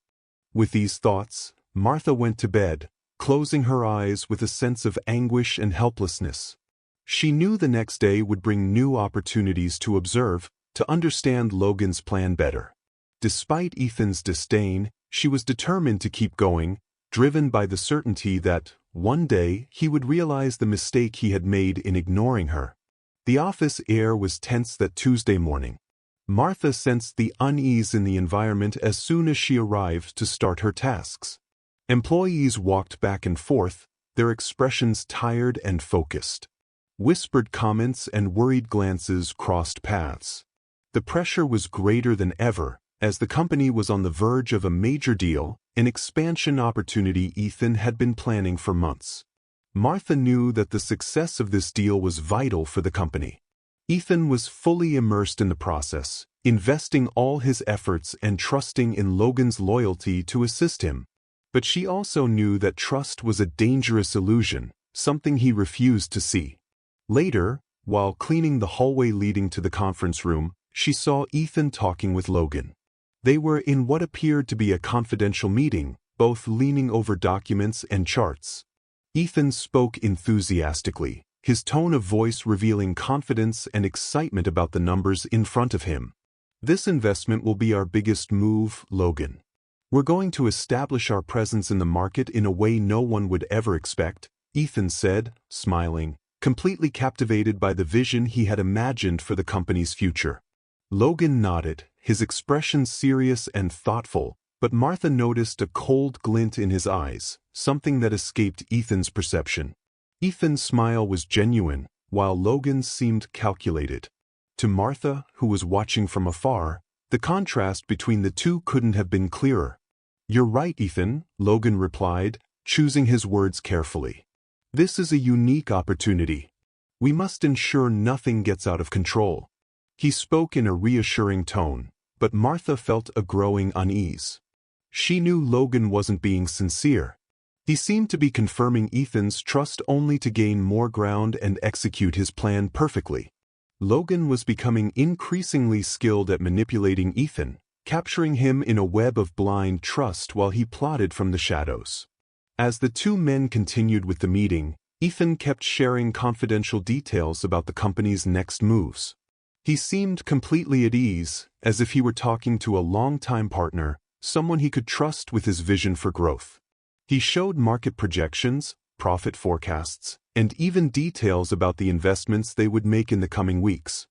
With these thoughts, Martha went to bed, closing her eyes with a sense of anguish and helplessness. She knew the next day would bring new opportunities to observe, to understand Logan's plan better. Despite Ethan's disdain, she was determined to keep going, driven by the certainty that, one day, he would realize the mistake he had made in ignoring her. The office air was tense that Tuesday morning. Martha sensed the unease in the environment as soon as she arrived to start her tasks. Employees walked back and forth, their expressions tired and focused. Whispered comments and worried glances crossed paths. The pressure was greater than ever, as the company was on the verge of a major deal, an expansion opportunity Ethan had been planning for months. Martha knew that the success of this deal was vital for the company. Ethan was fully immersed in the process, investing all his efforts and trusting in Logan's loyalty to assist him. But she also knew that trust was a dangerous illusion, something he refused to see. Later, while cleaning the hallway leading to the conference room, she saw Ethan talking with Logan. They were in what appeared to be a confidential meeting, both leaning over documents and charts. Ethan spoke enthusiastically, his tone of voice revealing confidence and excitement about the numbers in front of him. "This investment will be our biggest move, Logan. We're going to establish our presence in the market in a way no one would ever expect," Ethan said, smiling, completely captivated by the vision he had imagined for the company's future. Logan nodded, his expression serious and thoughtful, but Martha noticed a cold glint in his eyes, something that escaped Ethan's perception. Ethan's smile was genuine, while Logan's seemed calculated. To Martha, who was watching from afar, the contrast between the two couldn't have been clearer. "You're right, Ethan," Logan replied, choosing his words carefully. "This is a unique opportunity. We must ensure nothing gets out of control." He spoke in a reassuring tone, but Martha felt a growing unease. She knew Logan wasn't being sincere. He seemed to be confirming Ethan's trust only to gain more ground and execute his plan perfectly. Logan was becoming increasingly skilled at manipulating Ethan, capturing him in a web of blind trust while he plotted from the shadows. As the two men continued with the meeting, Ethan kept sharing confidential details about the company's next moves. He seemed completely at ease, as if he were talking to a longtime partner, someone he could trust with his vision for growth. He showed market projections, profit forecasts, and even details about the investments they would make in the coming weeks.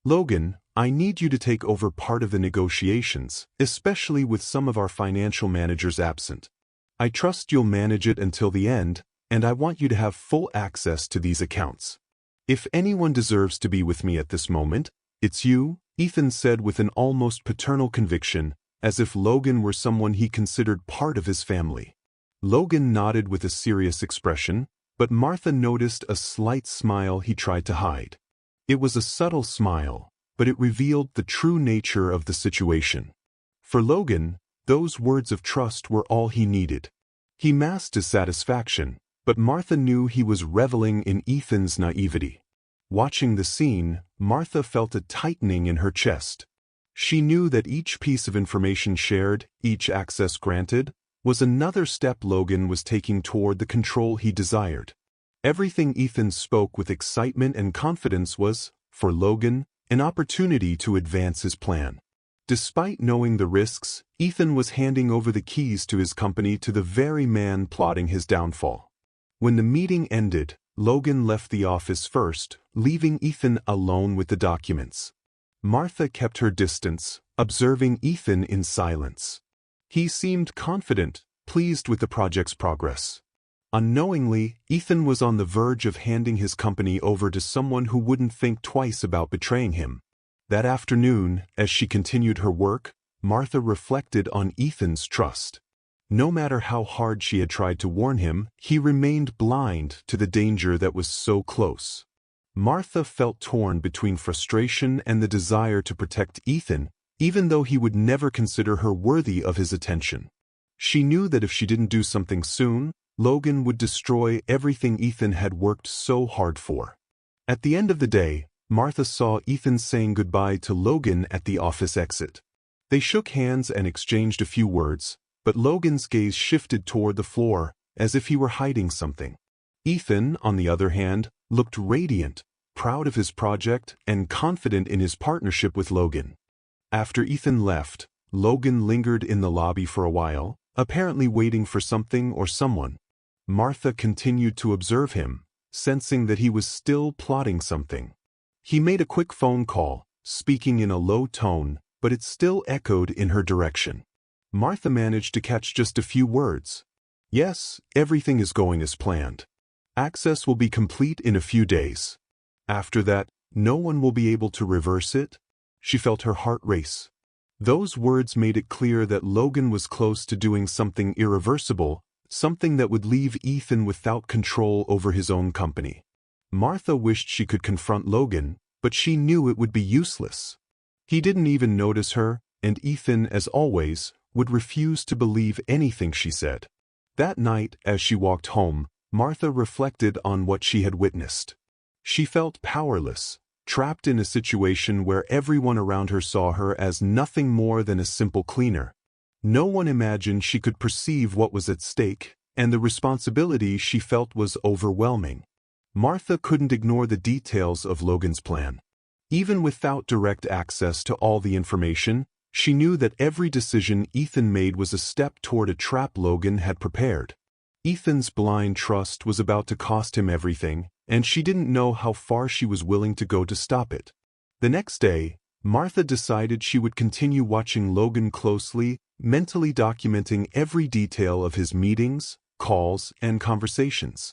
"Logan, I need you to take over part of the negotiations, especially with some of our financial managers absent. I trust you'll manage it until the end, and I want you to have full access to these accounts. If anyone deserves to be with me at this moment, it's you," Ethan said with an almost paternal conviction, as if Logan were someone he considered part of his family. Logan nodded with a serious expression, but Martha noticed a slight smile he tried to hide. It was a subtle smile, but it revealed the true nature of the situation. For Logan, those words of trust were all he needed. He masked his satisfaction, but Martha knew he was reveling in Ethan's naivety. Watching the scene, Martha felt a tightening in her chest. She knew that each piece of information shared, each access granted, was another step Logan was taking toward the control he desired. Everything Ethan spoke with excitement and confidence was, for Logan, an opportunity to advance his plan. Despite knowing the risks, Ethan was handing over the keys to his company to the very man plotting his downfall. When the meeting ended, Logan left the office first, leaving Ethan alone with the documents. Martha kept her distance, observing Ethan in silence. He seemed confident, pleased with the project's progress. Unknowingly, Ethan was on the verge of handing his company over to someone who wouldn't think twice about betraying him. That afternoon, as she continued her work, Martha reflected on Ethan's trust. No matter how hard she had tried to warn him, he remained blind to the danger that was so close. Martha felt torn between frustration and the desire to protect Ethan, even though he would never consider her worthy of his attention. She knew that if she didn't do something soon, Logan would destroy everything Ethan had worked so hard for. At the end of the day, Martha saw Ethan saying goodbye to Logan at the office exit. They shook hands and exchanged a few words, but Logan's gaze shifted toward the floor, as if he were hiding something. Ethan, on the other hand, looked radiant, proud of his project and confident in his partnership with Logan. After Ethan left, Logan lingered in the lobby for a while, apparently waiting for something or someone. Martha continued to observe him, sensing that he was still plotting something. He made a quick phone call, speaking in a low tone, but it still echoed in her direction. Martha managed to catch just a few words. Yes, everything is going as planned. Access will be complete in a few days. After that, no one will be able to reverse it. She felt her heart race. Those words made it clear that Logan was close to doing something irreversible, something that would leave Ethan without control over his own company. Martha wished she could confront Logan, but she knew it would be useless. He didn't even notice her, and Ethan, as always, would refuse to believe anything she said. That night, as she walked home, Martha reflected on what she had witnessed. She felt powerless, trapped in a situation where everyone around her saw her as nothing more than a simple cleaner. No one imagined she could perceive what was at stake, and the responsibility she felt was overwhelming. Martha couldn't ignore the details of Logan's plan. Even without direct access to all the information, she knew that every decision Ethan made was a step toward a trap Logan had prepared. Ethan's blind trust was about to cost him everything, and she didn't know how far she was willing to go to stop it. The next day, Martha decided she would continue watching Logan closely, mentally documenting every detail of his meetings, calls, and conversations.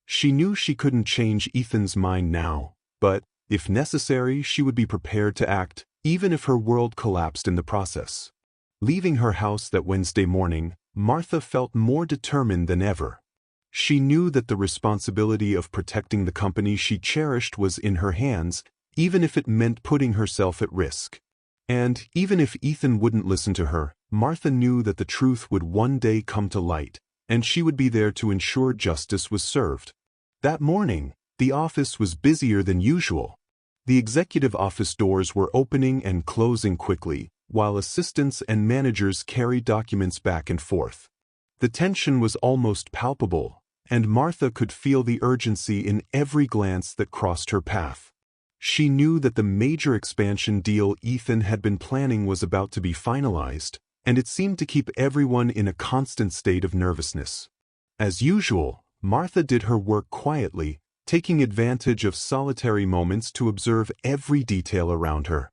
She knew she couldn't change Ethan's mind now, but, if necessary, she would be prepared to act, even if her world collapsed in the process. Leaving her house that Wednesday morning, Martha felt more determined than ever. She knew that the responsibility of protecting the company she cherished was in her hands, even if it meant putting herself at risk. And, even if Ethan wouldn't listen to her, Martha knew that the truth would one day come to light, and she would be there to ensure justice was served. That morning, the office was busier than usual. The executive office doors were opening and closing quickly, while assistants and managers carried documents back and forth. The tension was almost palpable, and Martha could feel the urgency in every glance that crossed her path. She knew that the major expansion deal Ethan had been planning was about to be finalized, and it seemed to keep everyone in a constant state of nervousness. As usual, Martha did her work quietly, taking advantage of solitary moments to observe every detail around her.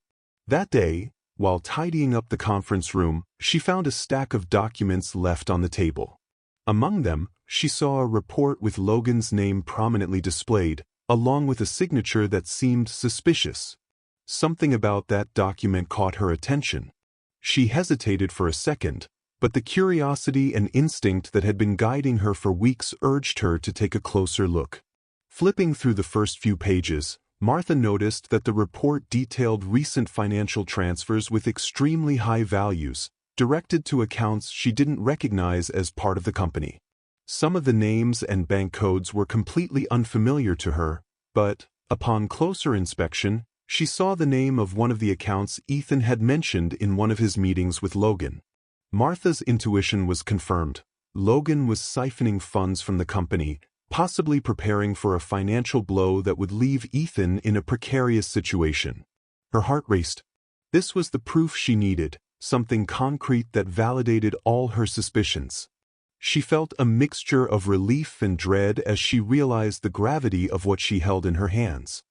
That day, while tidying up the conference room, she found a stack of documents left on the table. Among them, she saw a report with Logan's name prominently displayed, along with a signature that seemed suspicious. Something about that document caught her attention. She hesitated for a second, but the curiosity and instinct that had been guiding her for weeks urged her to take a closer look. Flipping through the first few pages, Martha noticed that the report detailed recent financial transfers with extremely high values, directed to accounts she didn't recognize as part of the company. Some of the names and bank codes were completely unfamiliar to her, but, upon closer inspection, she saw the name of one of the accounts Ethan had mentioned in one of his meetings with Logan. Martha's intuition was confirmed. Logan was siphoning funds from the company, possibly preparing for a financial blow that would leave Ethan in a precarious situation. Her heart raced. This was the proof she needed, something concrete that validated all her suspicions. She felt a mixture of relief and dread as she realized the gravity of what she held in her hands.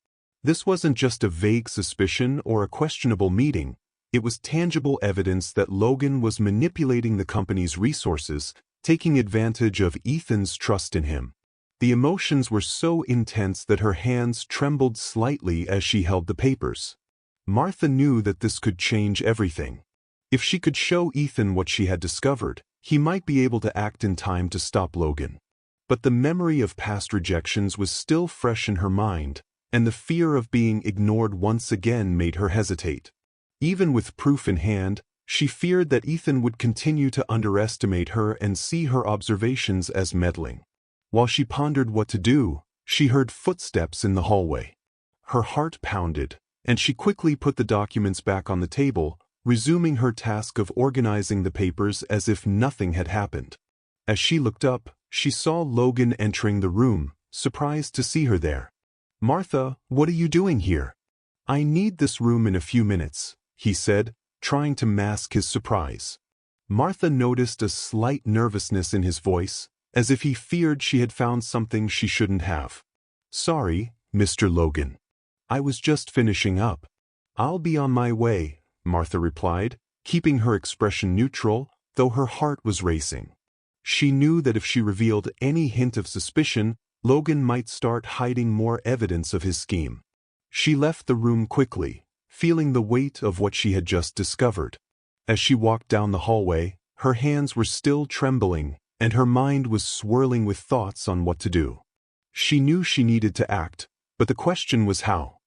This wasn't just a vague suspicion or a questionable meeting, it was tangible evidence that Logan was manipulating the company's resources, taking advantage of Ethan's trust in him. The emotions were so intense that her hands trembled slightly as she held the papers. Martha knew that this could change everything. If she could show Ethan what she had discovered, he might be able to act in time to stop Logan. But the memory of past rejections was still fresh in her mind, and the fear of being ignored once again made her hesitate. Even with proof in hand, she feared that Ethan would continue to underestimate her and see her observations as meddling. While she pondered what to do, she heard footsteps in the hallway. Her heart pounded, and she quickly put the documents back on the table, resuming her task of organizing the papers as if nothing had happened. As she looked up, she saw Logan entering the room, surprised to see her there. "Martha, what are you doing here?" "I need this room in a few minutes," he said, trying to mask his surprise. Martha noticed a slight nervousness in his voice, as if he feared she had found something she shouldn't have. "Sorry, Mr. Logan. I was just finishing up." "I'll be on my way," Martha replied, keeping her expression neutral, though her heart was racing. She knew that if she revealed any hint of suspicion, Logan might start hiding more evidence of his scheme. She left the room quickly, feeling the weight of what she had just discovered. As she walked down the hallway, her hands were still trembling, and her mind was swirling with thoughts on what to do. She knew she needed to act, but the question was how.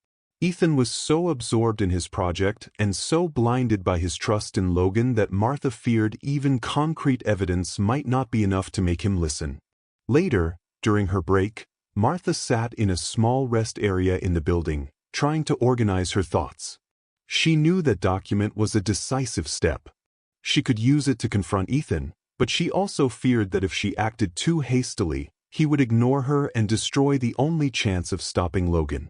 Ethan was so absorbed in his project and so blinded by his trust in Logan that Martha feared even concrete evidence might not be enough to make him listen. Later, during her break, Martha sat in a small rest area in the building, trying to organize her thoughts. She knew that document was a decisive step. She could use it to confront Ethan, but she also feared that if she acted too hastily, he would ignore her and destroy the only chance of stopping Logan.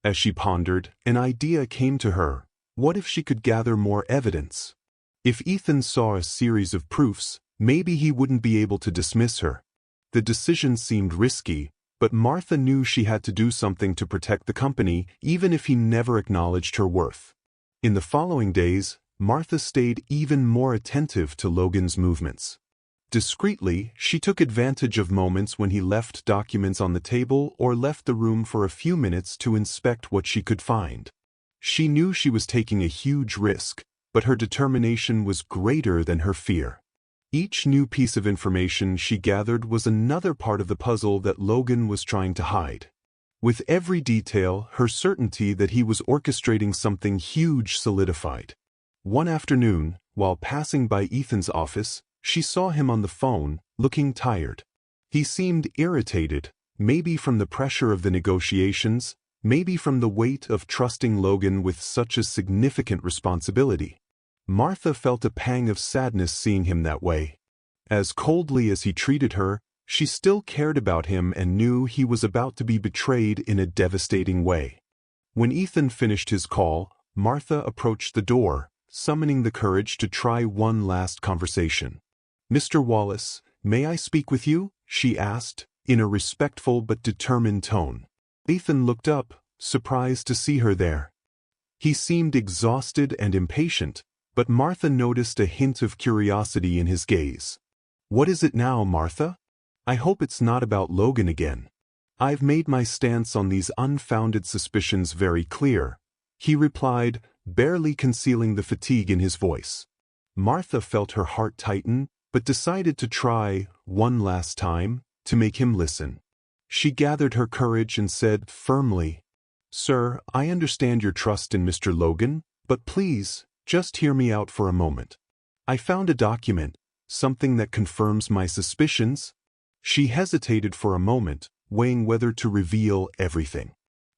As she pondered, an idea came to her. What if she could gather more evidence? If Ethan saw a series of proofs, maybe he wouldn't be able to dismiss her. The decision seemed risky, but Martha knew she had to do something to protect the company, even if he never acknowledged her worth. In the following days, Martha stayed even more attentive to Logan's movements. Discreetly, she took advantage of moments when he left documents on the table or left the room for a few minutes to inspect what she could find. She knew she was taking a huge risk, but her determination was greater than her fear. Each new piece of information she gathered was another part of the puzzle that Logan was trying to hide. With every detail, her certainty that he was orchestrating something huge solidified. One afternoon, while passing by Ethan's office, she saw him on the phone, looking tired. He seemed irritated, maybe from the pressure of the negotiations, maybe from the weight of trusting Logan with such a significant responsibility. Martha felt a pang of sadness seeing him that way. As coldly as he treated her, she still cared about him and knew he was about to be betrayed in a devastating way. When Ethan finished his call, Martha approached the door, summoning the courage to try one last conversation. "Mr. Wallace, may I speak with you?" she asked, in a respectful but determined tone. Ethan looked up, surprised to see her there. He seemed exhausted and impatient, but Martha noticed a hint of curiosity in his gaze. "What is it now, Martha? I hope it's not about Logan again." "I've made my stance on these unfounded suspicions very clear," he replied, barely concealing the fatigue in his voice. Martha felt her heart tighten, but decided to try, one last time, to make him listen. She gathered her courage and said firmly, "Sir, I understand your trust in Mr. Logan, but please, just hear me out for a moment. I found a document, something that confirms my suspicions." She hesitated for a moment, weighing whether to reveal everything.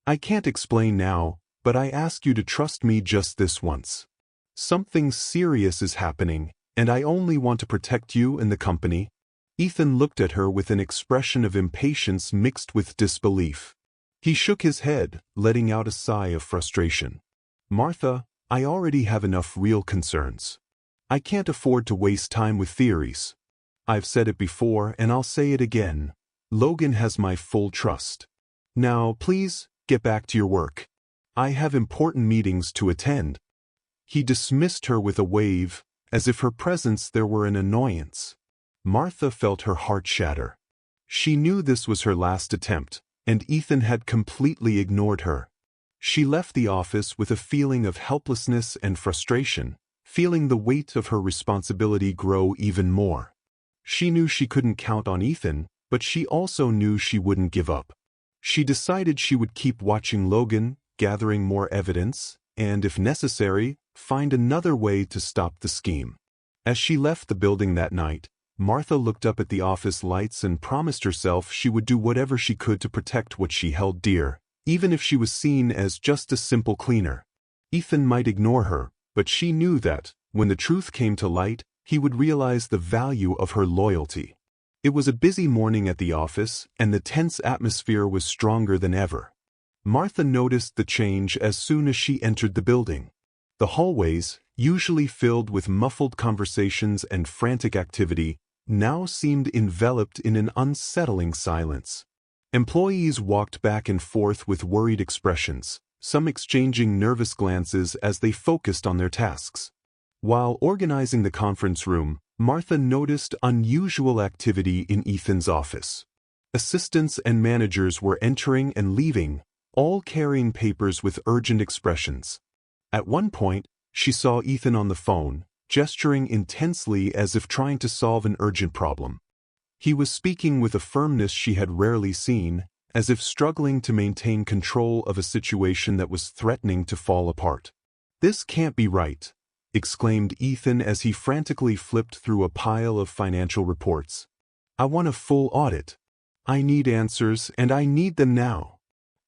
"I can't explain now, but I ask you to trust me just this once. Something serious is happening, and I only want to protect you and the company." Ethan looked at her with an expression of impatience mixed with disbelief. He shook his head, letting out a sigh of frustration. "Martha, I already have enough real concerns. I can't afford to waste time with theories. I've said it before and I'll say it again. Logan has my full trust. Now, please, get back to your work. I have important meetings to attend." He dismissed her with a wave, as if her presence there were an annoyance. Martha felt her heart shatter. She knew this was her last attempt, and Ethan had completely ignored her. She left the office with a feeling of helplessness and frustration, feeling the weight of her responsibility grow even more. She knew she couldn't count on Ethan, but she also knew she wouldn't give up. She decided she would keep watching Logan, gathering more evidence, and, if necessary, find another way to stop the scheme. As she left the building that night, Martha looked up at the office lights and promised herself she would do whatever she could to protect what she held dear, even if she was seen as just a simple cleaner. Ethan might ignore her, but she knew that, when the truth came to light, he would realize the value of her loyalty. It was a busy morning at the office, and the tense atmosphere was stronger than ever. Martha noticed the change as soon as she entered the building. The hallways, usually filled with muffled conversations and frantic activity, now seemed enveloped in an unsettling silence. Employees walked back and forth with worried expressions, some exchanging nervous glances as they focused on their tasks. While organizing the conference room, Martha noticed unusual activity in Ethan's office. Assistants and managers were entering and leaving, all carrying papers with urgent expressions. At one point, she saw Ethan on the phone, gesturing intensely as if trying to solve an urgent problem. He was speaking with a firmness she had rarely seen, as if struggling to maintain control of a situation that was threatening to fall apart. "This can't be right," exclaimed Ethan as he frantically flipped through a pile of financial reports. "I want a full audit. I need answers, and I need them now."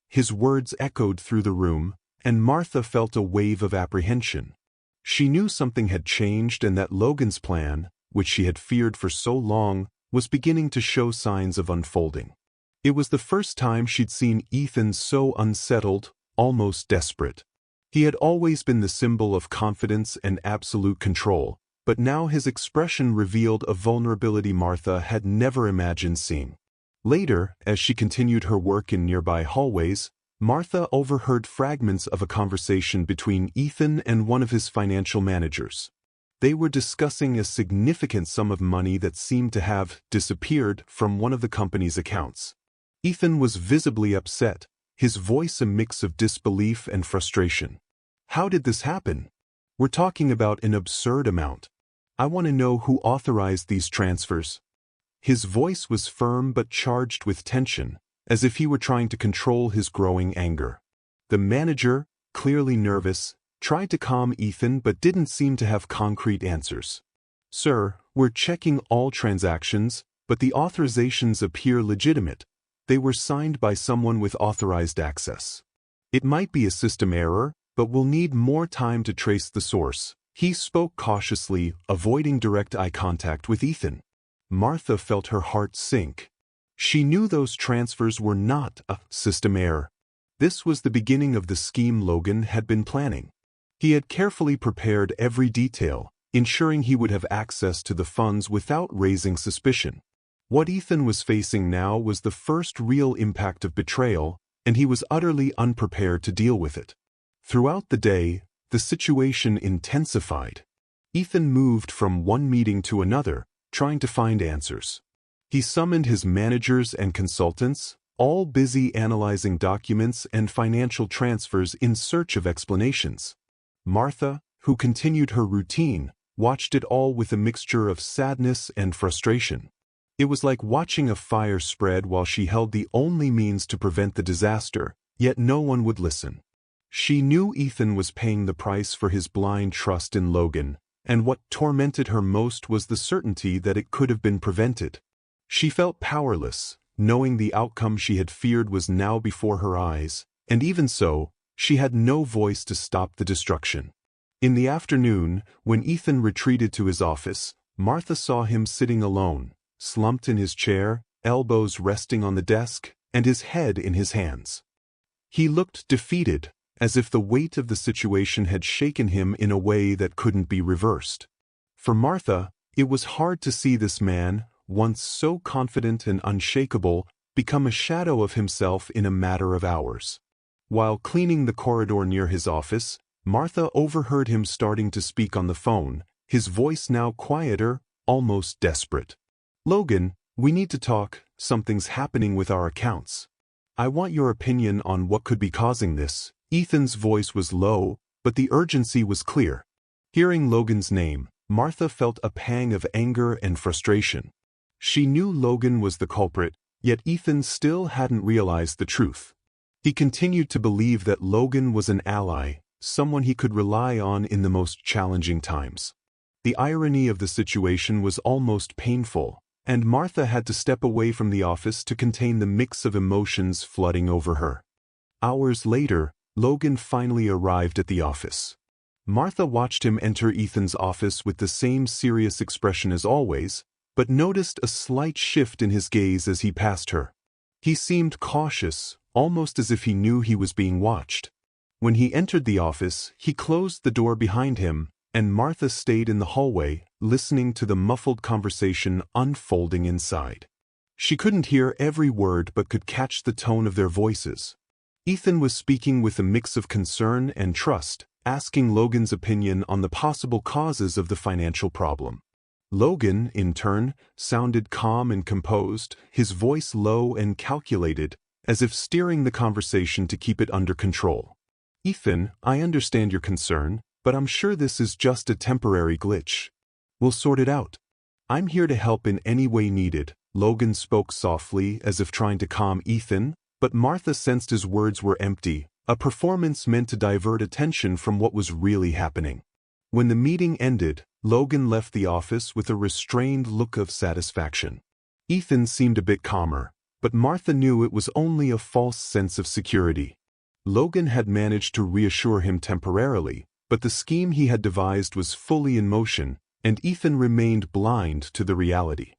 His words echoed through the room, and Martha felt a wave of apprehension. She knew something had changed and that Logan's plan, which she had feared for so long, was beginning to show signs of unfolding. It was the first time she'd seen Ethan so unsettled, almost desperate. He had always been the symbol of confidence and absolute control, but now his expression revealed a vulnerability Martha had never imagined seeing. Later, as she continued her work in nearby hallways, Martha overheard fragments of a conversation between Ethan and one of his financial managers. They were discussing a significant sum of money that seemed to have disappeared from one of the company's accounts. Ethan was visibly upset, his voice a mix of disbelief and frustration. "How did this happen? We're talking about an absurd amount. I want to know who authorized these transfers." His voice was firm but charged with tension, as if he were trying to control his growing anger. The manager, clearly nervous, tried to calm Ethan but didn't seem to have concrete answers. "Sir, we're checking all transactions, but the authorizations appear legitimate. They were signed by someone with authorized access. It might be a system error, but we'll need more time to trace the source." He spoke cautiously, avoiding direct eye contact with Ethan. Martha felt her heart sink. She knew those transfers were not a system error. This was the beginning of the scheme Logan had been planning. He had carefully prepared every detail, ensuring he would have access to the funds without raising suspicion. What Ethan was facing now was the first real impact of betrayal, and he was utterly unprepared to deal with it. Throughout the day, the situation intensified. Ethan moved from one meeting to another, trying to find answers. He summoned his managers and consultants, all busy analyzing documents and financial transfers in search of explanations. Martha, who continued her routine, watched it all with a mixture of sadness and frustration. It was like watching a fire spread while she held the only means to prevent the disaster, yet no one would listen. She knew Ethan was paying the price for his blind trust in Logan, and what tormented her most was the certainty that it could have been prevented. She felt powerless, knowing the outcome she had feared was now before her eyes, and even so, she had no voice to stop the destruction. In the afternoon, when Ethan retreated to his office, Martha saw him sitting alone, slumped in his chair, elbows resting on the desk, and his head in his hands. He looked defeated, as if the weight of the situation had shaken him in a way that couldn't be reversed. For Martha, it was hard to see this man, once so confident and unshakable, become a shadow of himself in a matter of hours. While cleaning the corridor near his office, Martha overheard him starting to speak on the phone, his voice now quieter, almost desperate. "Logan, we need to talk, something's happening with our accounts. I want your opinion on what could be causing this." Ethan's voice was low, but the urgency was clear. Hearing Logan's name, Martha felt a pang of anger and frustration. She knew Logan was the culprit, yet Ethan still hadn't realized the truth. He continued to believe that Logan was an ally, someone he could rely on in the most challenging times. The irony of the situation was almost painful, and Martha had to step away from the office to contain the mix of emotions flooding over her. Hours later, Logan finally arrived at the office. Martha watched him enter Ethan's office with the same serious expression as always, but noticed a slight shift in his gaze as he passed her. He seemed cautious, almost as if he knew he was being watched. When he entered the office, he closed the door behind him, and Martha stayed in the hallway, listening to the muffled conversation unfolding inside. She couldn't hear every word but could catch the tone of their voices. Ethan was speaking with a mix of concern and trust, asking Logan's opinion on the possible causes of the financial problem. Logan, in turn, sounded calm and composed, his voice low and calculated, as if steering the conversation to keep it under control. "Ethan, I understand your concern, but I'm sure this is just a temporary glitch. We'll sort it out. I'm here to help in any way needed." Logan spoke softly, as if trying to calm Ethan, but Martha sensed his words were empty, a performance meant to divert attention from what was really happening. When the meeting ended, Logan left the office with a restrained look of satisfaction. Ethan seemed a bit calmer, but Martha knew it was only a false sense of security. Logan had managed to reassure him temporarily, but the scheme he had devised was fully in motion, and Ethan remained blind to the reality.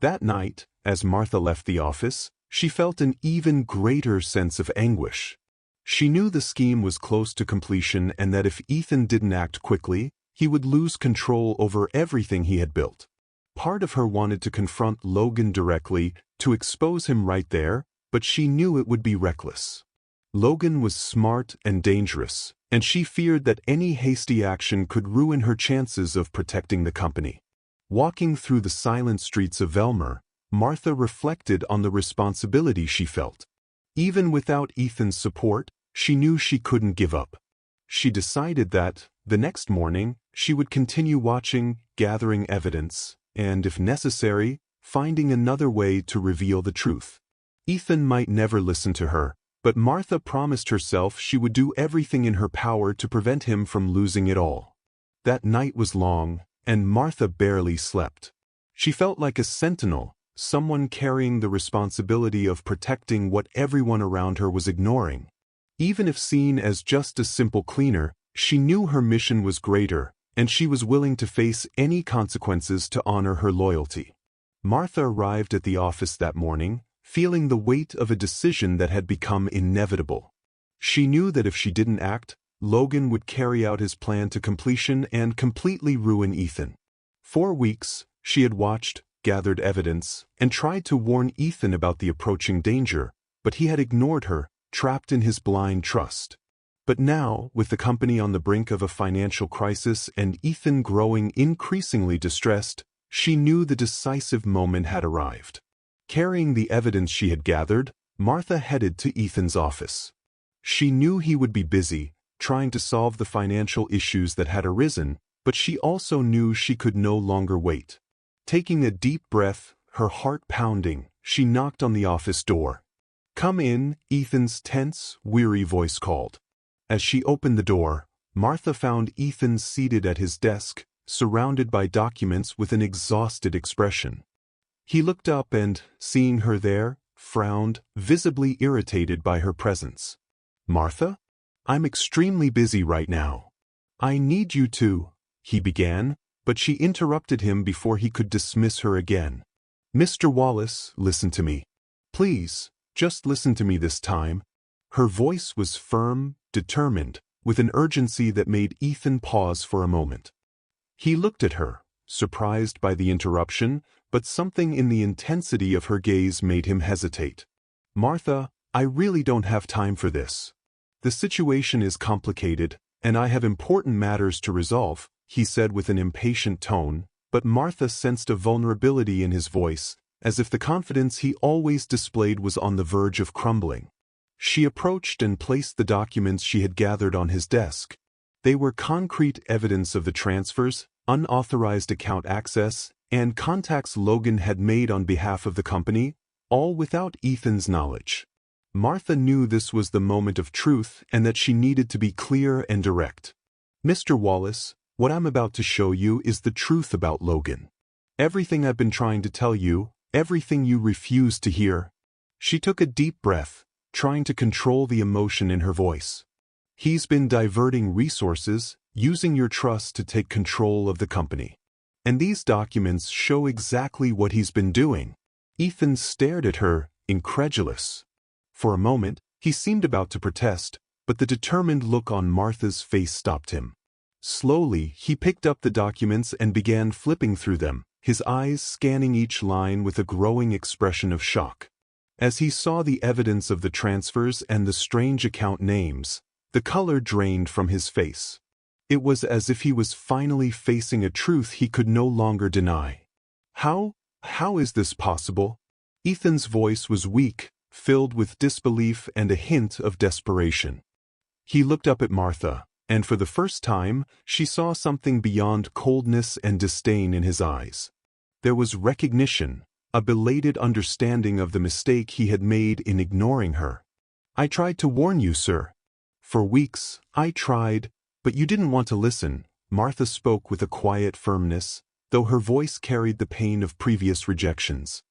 That night, as Martha left the office, she felt an even greater sense of anguish. She knew the scheme was close to completion and that if Ethan didn't act quickly, he would lose control over everything he had built. Part of her wanted to confront Logan directly, to expose him right there, but she knew it would be reckless. Logan was smart and dangerous, and she feared that any hasty action could ruin her chances of protecting the company. Walking through the silent streets of Velmor, Martha reflected on the responsibility she felt. Even without Ethan's support, she knew she couldn't give up. She decided that, the next morning, she would continue watching, gathering evidence, and, if necessary, finding another way to reveal the truth. Ethan might never listen to her, but Martha promised herself she would do everything in her power to prevent him from losing it all. That night was long, and Martha barely slept. She felt like a sentinel, someone carrying the responsibility of protecting what everyone around her was ignoring. Even if seen as just a simple cleaner, she knew her mission was greater, and she was willing to face any consequences to honor her loyalty. Martha arrived at the office that morning, feeling the weight of a decision that had become inevitable. She knew that if she didn't act, Logan would carry out his plan to completion and completely ruin Ethan. For weeks, she had watched, gathered evidence, and tried to warn Ethan about the approaching danger, but he had ignored her, trapped in his blind trust. But now, with the company on the brink of a financial crisis and Ethan growing increasingly distressed, she knew the decisive moment had arrived. Carrying the evidence she had gathered, Martha headed to Ethan's office. She knew he would be busy, trying to solve the financial issues that had arisen, but she also knew she could no longer wait. Taking a deep breath, her heart pounding, she knocked on the office door. "Come in," Ethan's tense, weary voice called. As she opened the door, Martha found Ethan seated at his desk, surrounded by documents with an exhausted expression. He looked up and, seeing her there, frowned, visibly irritated by her presence. "Martha? I'm extremely busy right now. I need you to," he began, but she interrupted him before he could dismiss her again. "Mr. Wallace, listen to me. Please, just listen to me this time." Her voice was firm, determined, with an urgency that made Ethan pause for a moment. He looked at her, surprised by the interruption, but something in the intensity of her gaze made him hesitate. "Martha, I really don't have time for this. The situation is complicated, and I have important matters to resolve," he said with an impatient tone, but Martha sensed a vulnerability in his voice, as if the confidence he always displayed was on the verge of crumbling. She approached and placed the documents she had gathered on his desk. They were concrete evidence of the transfers, unauthorized account access, and contacts Logan had made on behalf of the company, all without Ethan's knowledge. Martha knew this was the moment of truth and that she needed to be clear and direct. "Mr. Wallace, what I'm about to show you is the truth about Logan. Everything I've been trying to tell you, everything you refuse to hear." She took a deep breath, trying to control the emotion in her voice. "He's been diverting resources, using your trust to take control of the company. And these documents show exactly what he's been doing." Ethan stared at her, incredulous. For a moment, he seemed about to protest, but the determined look on Martha's face stopped him. Slowly, he picked up the documents and began flipping through them, his eyes scanning each line with a growing expression of shock. As he saw the evidence of the transfers and the strange account names, the color drained from his face. It was as if he was finally facing a truth he could no longer deny. How is this possible?" Ethan's voice was weak, filled with disbelief and a hint of desperation. He looked up at Martha, and for the first time, she saw something beyond coldness and disdain in his eyes. There was recognition, a belated understanding of the mistake he had made in ignoring her. "I tried to warn you, sir. For weeks, I tried, but you didn't want to listen," Martha spoke with a quiet firmness, though her voice carried the pain of previous rejections.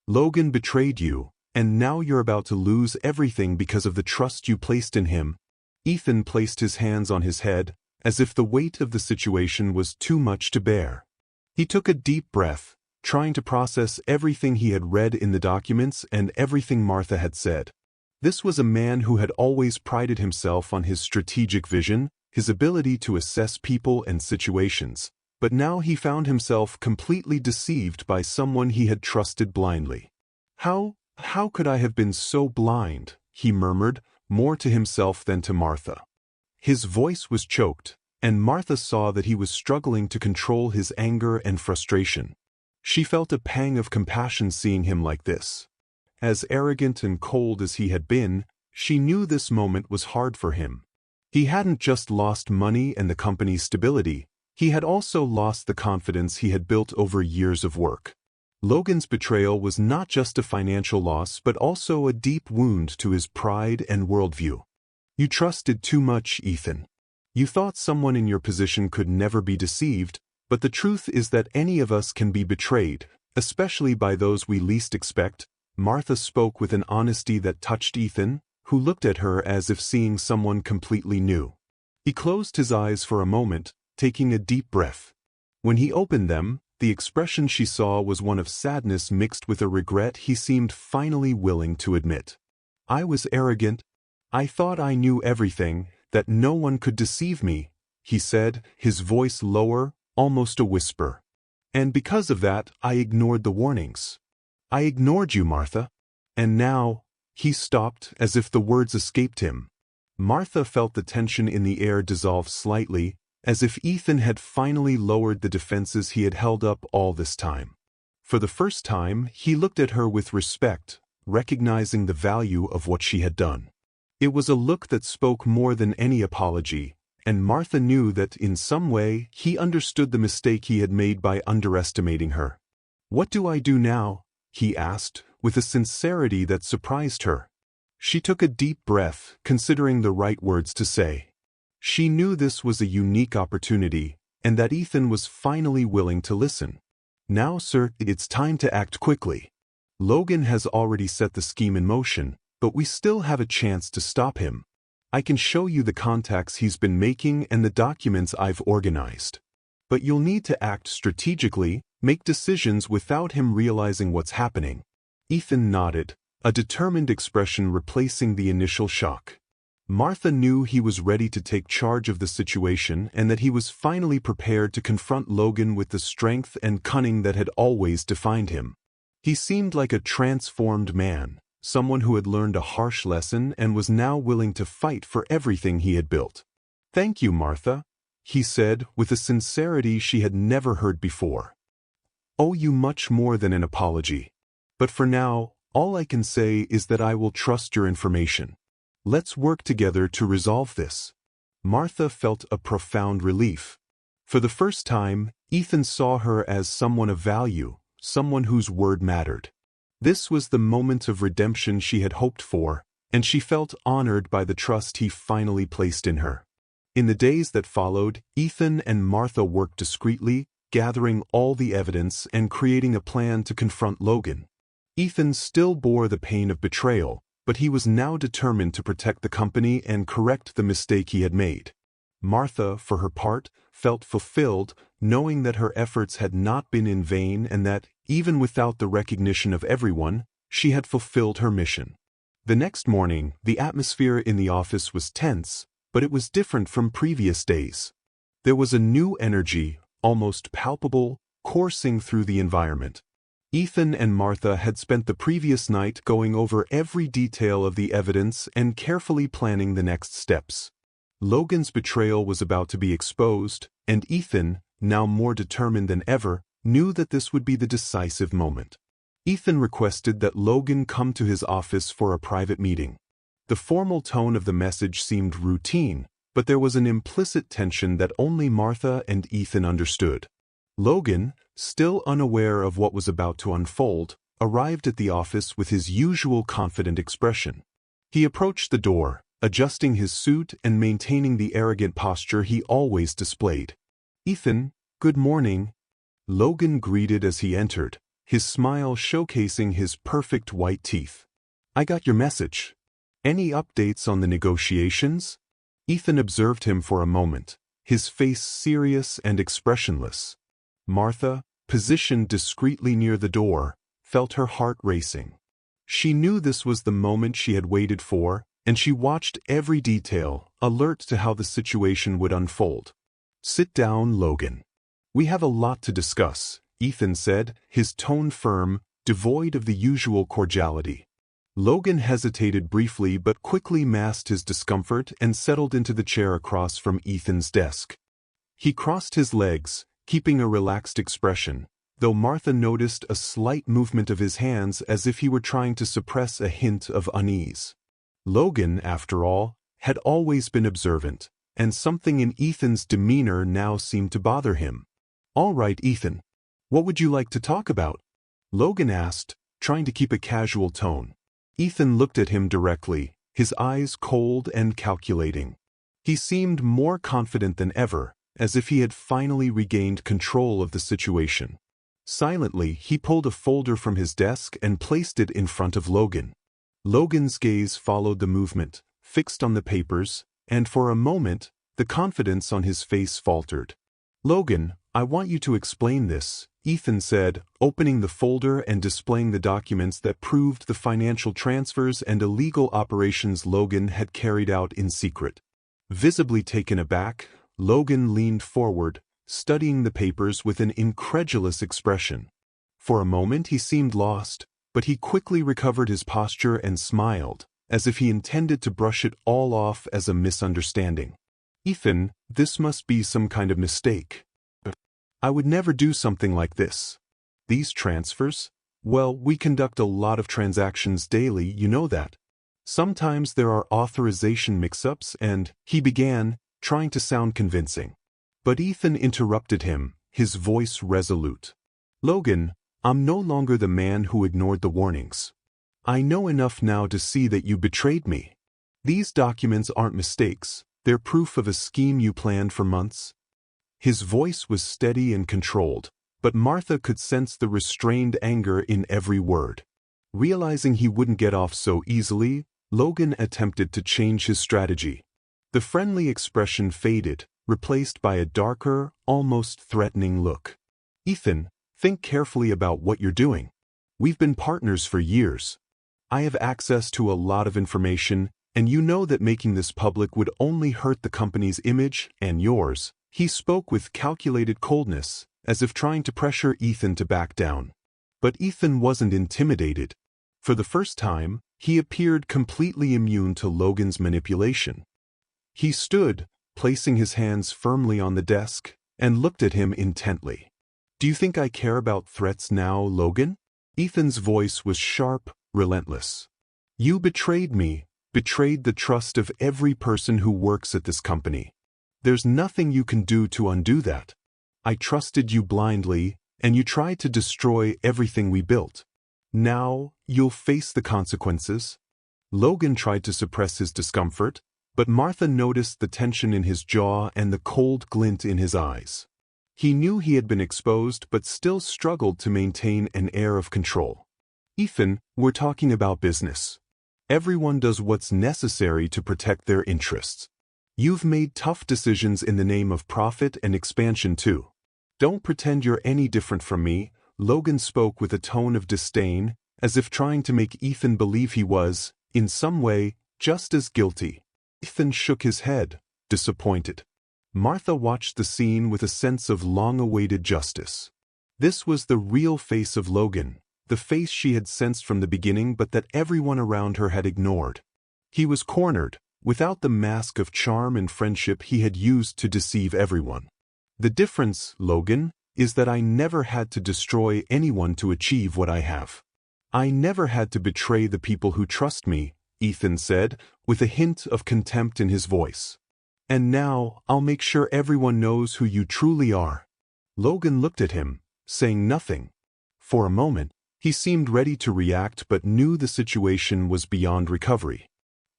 "Logan betrayed you, and now you're about to lose everything because of the trust you placed in him." Ethan placed his hands on his head, as if the weight of the situation was too much to bear. He took a deep breath, trying to process everything he had read in the documents and everything Martha had said. This was a man who had always prided himself on his strategic vision, his ability to assess people and situations, but now he found himself completely deceived by someone he had trusted blindly. How could I have been so blind?" he murmured, more to himself than to Martha. His voice was choked, and Martha saw that he was struggling to control his anger and frustration. She felt a pang of compassion seeing him like this. As arrogant and cold as he had been, she knew this moment was hard for him. He hadn't just lost money and the company's stability, he had also lost the confidence he had built over years of work. Logan's betrayal was not just a financial loss but also a deep wound to his pride and worldview. "You trusted too much, Ethan. You thought someone in your position could never be deceived, but the truth is that any of us can be betrayed, especially by those we least expect." Martha spoke with an honesty that touched Ethan, who looked at her as if seeing someone completely new. He closed his eyes for a moment, taking a deep breath. When he opened them, the expression she saw was one of sadness mixed with a regret he seemed finally willing to admit. "I was arrogant. I thought I knew everything, that no one could deceive me," he said, his voice lower, almost a whisper. "And because of that, I ignored the warnings. I ignored you, Martha. And now—" He stopped, as if the words escaped him. Martha felt the tension in the air dissolve slightly, as if Ethan had finally lowered the defenses he had held up all this time. For the first time, he looked at her with respect, recognizing the value of what she had done. It was a look that spoke more than any apology, and Martha knew that in some way he understood the mistake he had made by underestimating her. "What do I do now?" he asked, with a sincerity that surprised her. She took a deep breath, considering the right words to say. She knew this was a unique opportunity, and that Ethan was finally willing to listen. "Now, sir, it's time to act quickly. Logan has already set the scheme in motion, but we still have a chance to stop him. I can show you the contacts he's been making and the documents I've organized. But you'll need to act strategically, make decisions without him realizing what's happening." Ethan nodded, a determined expression replacing the initial shock. Martha knew he was ready to take charge of the situation and that he was finally prepared to confront Logan with the strength and cunning that had always defined him. He seemed like a transformed man, someone who had learned a harsh lesson and was now willing to fight for everything he had built. "Thank you, Martha," he said with a sincerity she had never heard before. "Owe you much more than an apology. But for now, all I can say is that I will trust your information. Let's work together to resolve this." Martha felt a profound relief. For the first time, Ethan saw her as someone of value, someone whose word mattered. This was the moment of redemption she had hoped for, and she felt honored by the trust he finally placed in her. In the days that followed, Ethan and Martha worked discreetly, gathering all the evidence and creating a plan to confront Logan. Ethan still bore the pain of betrayal, but he was now determined to protect the company and correct the mistake he had made. Martha, for her part, felt fulfilled, knowing that her efforts had not been in vain and that, even without the recognition of everyone, she had fulfilled her mission. The next morning, the atmosphere in the office was tense, but it was different from previous days. There was a new energy, almost palpable, coursing through the environment. Ethan and Martha had spent the previous night going over every detail of the evidence and carefully planning the next steps. Logan's betrayal was about to be exposed, and Ethan, now more determined than ever, knew that this would be the decisive moment. Ethan requested that Logan come to his office for a private meeting. The formal tone of the message seemed routine, but there was an implicit tension that only Martha and Ethan understood. Logan, still unaware of what was about to unfold, arrived at the office with his usual confident expression. He approached the door, adjusting his suit and maintaining the arrogant posture he always displayed. "Ethan, good morning," Logan greeted as he entered, his smile showcasing his perfect white teeth. "I got your message. Any updates on the negotiations?" Ethan observed him for a moment, his face serious and expressionless. Martha, positioned discreetly near the door, felt her heart racing. She knew this was the moment she had waited for, and she watched every detail, alert to how the situation would unfold. "Sit down, Logan. We have a lot to discuss," Ethan said, his tone firm, devoid of the usual cordiality. Logan hesitated briefly but quickly masked his discomfort and settled into the chair across from Ethan's desk. He crossed his legs, keeping a relaxed expression, though Martha noticed a slight movement of his hands as if he were trying to suppress a hint of unease. Logan, after all, had always been observant, and something in Ethan's demeanor now seemed to bother him. "All right, Ethan. What would you like to talk about?" Logan asked, trying to keep a casual tone. Ethan looked at him directly, his eyes cold and calculating. He seemed more confident than ever, as if he had finally regained control of the situation. Silently, he pulled a folder from his desk and placed it in front of Logan. Logan's gaze followed the movement, fixed on the papers, and for a moment, the confidence on his face faltered. "Logan, I want you to explain this," Ethan said, opening the folder and displaying the documents that proved the financial transfers and illegal operations Logan had carried out in secret. Visibly taken aback, Logan leaned forward, studying the papers with an incredulous expression. For a moment he seemed lost, but he quickly recovered his posture and smiled, as if he intended to brush it all off as a misunderstanding. "Ethan, this must be some kind of mistake. I would never do something like this. These transfers? Well, we conduct a lot of transactions daily, you know that. Sometimes there are authorization mix-ups and," he began, trying to sound convincing. But Ethan interrupted him, his voice resolute. "Logan, I'm no longer the man who ignored the warnings. I know enough now to see that you betrayed me. These documents aren't mistakes, they're proof of a scheme you planned for months." His voice was steady and controlled, but Martha could sense the restrained anger in every word. Realizing he wouldn't get off so easily, Logan attempted to change his strategy. The friendly expression faded, replaced by a darker, almost threatening look. "Ethan, think carefully about what you're doing. We've been partners for years. I have access to a lot of information, and you know that making this public would only hurt the company's image and yours." He spoke with calculated coldness, as if trying to pressure Ethan to back down. But Ethan wasn't intimidated. For the first time, he appeared completely immune to Logan's manipulation. He stood, placing his hands firmly on the desk, and looked at him intently. "Do you think I care about threats now, Logan?" Ethan's voice was sharp, relentless. "You betrayed me, betrayed the trust of every person who works at this company. There's nothing you can do to undo that. I trusted you blindly, and you tried to destroy everything we built. Now, you'll face the consequences." Logan tried to suppress his discomfort, but Martha noticed the tension in his jaw and the cold glint in his eyes. He knew he had been exposed but still struggled to maintain an air of control. "Ethan, we're talking about business. Everyone does what's necessary to protect their interests. You've made tough decisions in the name of profit and expansion too. Don't pretend you're any different from me." Logan spoke with a tone of disdain, as if trying to make Ethan believe he was, in some way, just as guilty. Ethan shook his head, disappointed. Martha watched the scene with a sense of long-awaited justice. This was the real face of Logan, the face she had sensed from the beginning but that everyone around her had ignored. He was cornered, without the mask of charm and friendship he had used to deceive everyone. "The difference, Logan, is that I never had to destroy anyone to achieve what I have. I never had to betray the people who trust me," Ethan said, with a hint of contempt in his voice. "And now, I'll make sure everyone knows who you truly are." Logan looked at him, saying nothing. For a moment, he seemed ready to react but knew the situation was beyond recovery.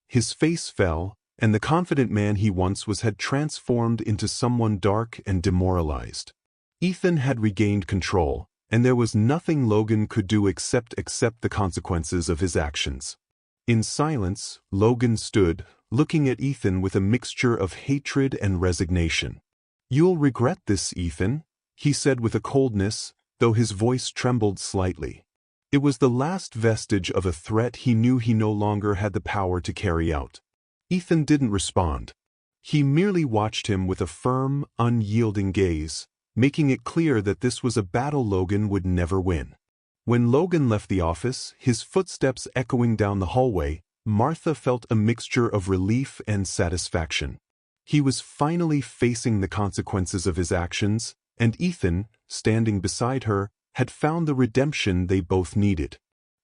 His face fell, and the confident man he once was had transformed into someone dark and demoralized. Ethan had regained control, and there was nothing Logan could do except accept the consequences of his actions. In silence, Logan stood, looking at Ethan with a mixture of hatred and resignation. "You'll regret this, Ethan," he said with a coldness, though his voice trembled slightly. It was the last vestige of a threat he knew he no longer had the power to carry out. Ethan didn't respond. He merely watched him with a firm, unyielding gaze, making it clear that this was a battle Logan would never win. When Logan left the office, his footsteps echoing down the hallway, Martha felt a mixture of relief and satisfaction. He was finally facing the consequences of his actions, and Ethan, standing beside her, had found the redemption they both needed.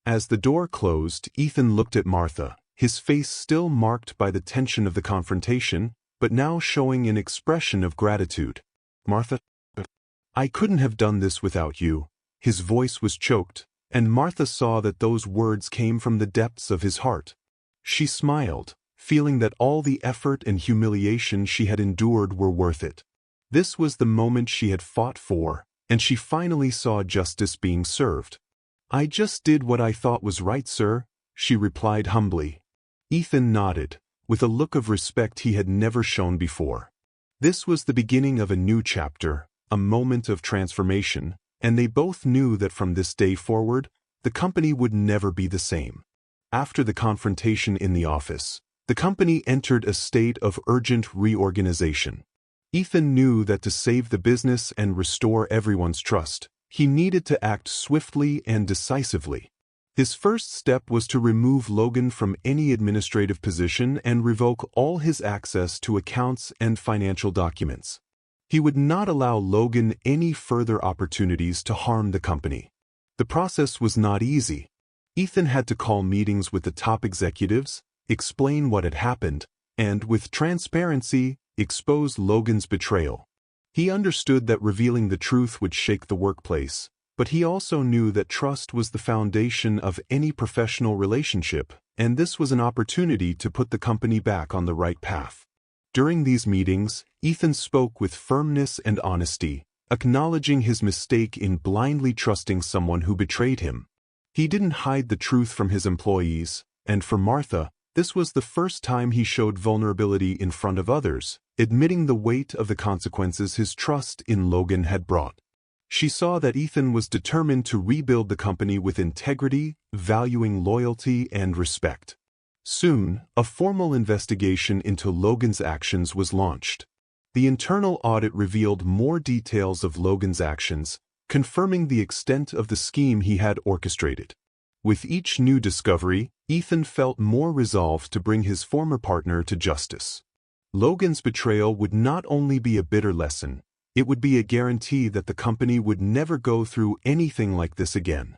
As the door closed, Ethan looked at Martha, his face still marked by the tension of the confrontation, but now showing an expression of gratitude. "Martha, I couldn't have done this without you." His voice was choked, and Martha saw that those words came from the depths of his heart. She smiled, feeling that all the effort and humiliation she had endured were worth it. This was the moment she had fought for, and she finally saw justice being served. "I just did what I thought was right, sir," she replied humbly. Ethan nodded, with a look of respect he had never shown before. This was the beginning of a new chapter, a moment of transformation, and they both knew that from this day forward, the company would never be the same. After the confrontation in the office, the company entered a state of urgent reorganization. Ethan knew that to save the business and restore everyone's trust, he needed to act swiftly and decisively. His first step was to remove Logan from any administrative position and revoke all his access to accounts and financial documents. He would not allow Logan any further opportunities to harm the company. The process was not easy. Ethan had to call meetings with the top executives, explain what had happened, and, with transparency, exposed Logan's betrayal. He understood that revealing the truth would shake the workplace, but he also knew that trust was the foundation of any professional relationship, and this was an opportunity to put the company back on the right path. During these meetings, Ethan spoke with firmness and honesty, acknowledging his mistake in blindly trusting someone who betrayed him. He didn't hide the truth from his employees, and for Martha, this was the first time he showed vulnerability in front of others, admitting the weight of the consequences his trust in Logan had brought. She saw that Ethan was determined to rebuild the company with integrity, valuing loyalty and respect. Soon, a formal investigation into Logan's actions was launched. The internal audit revealed more details of Logan's actions, confirming the extent of the scheme he had orchestrated. With each new discovery, Ethan felt more resolved to bring his former partner to justice. Logan's betrayal would not only be a bitter lesson, it would be a guarantee that the company would never go through anything like this again.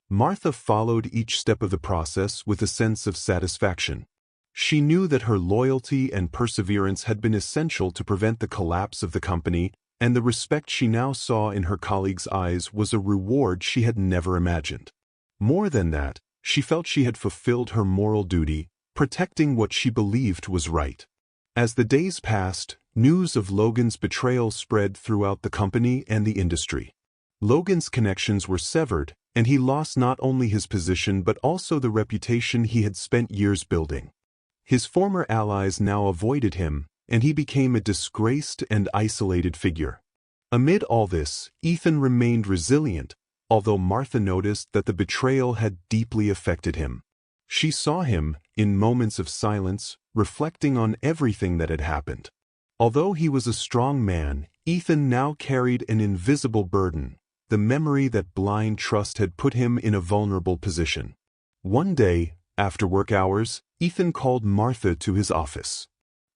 Martha followed each step of the process with a sense of satisfaction. She knew that her loyalty and perseverance had been essential to prevent the collapse of the company, and the respect she now saw in her colleagues' eyes was a reward she had never imagined. More than that, she felt she had fulfilled her moral duty, protecting what she believed was right. As the days passed, news of Logan's betrayal spread throughout the company and the industry. Logan's connections were severed, and he lost not only his position but also the reputation he had spent years building. His former allies now avoided him, and he became a disgraced and isolated figure. Amid all this, Ethan remained resilient, although Martha noticed that the betrayal had deeply affected him. She saw him, in moments of silence, reflecting on everything that had happened. Although he was a strong man, Ethan now carried an invisible burden, the memory that blind trust had put him in a vulnerable position. One day, after work hours, Ethan called Martha to his office.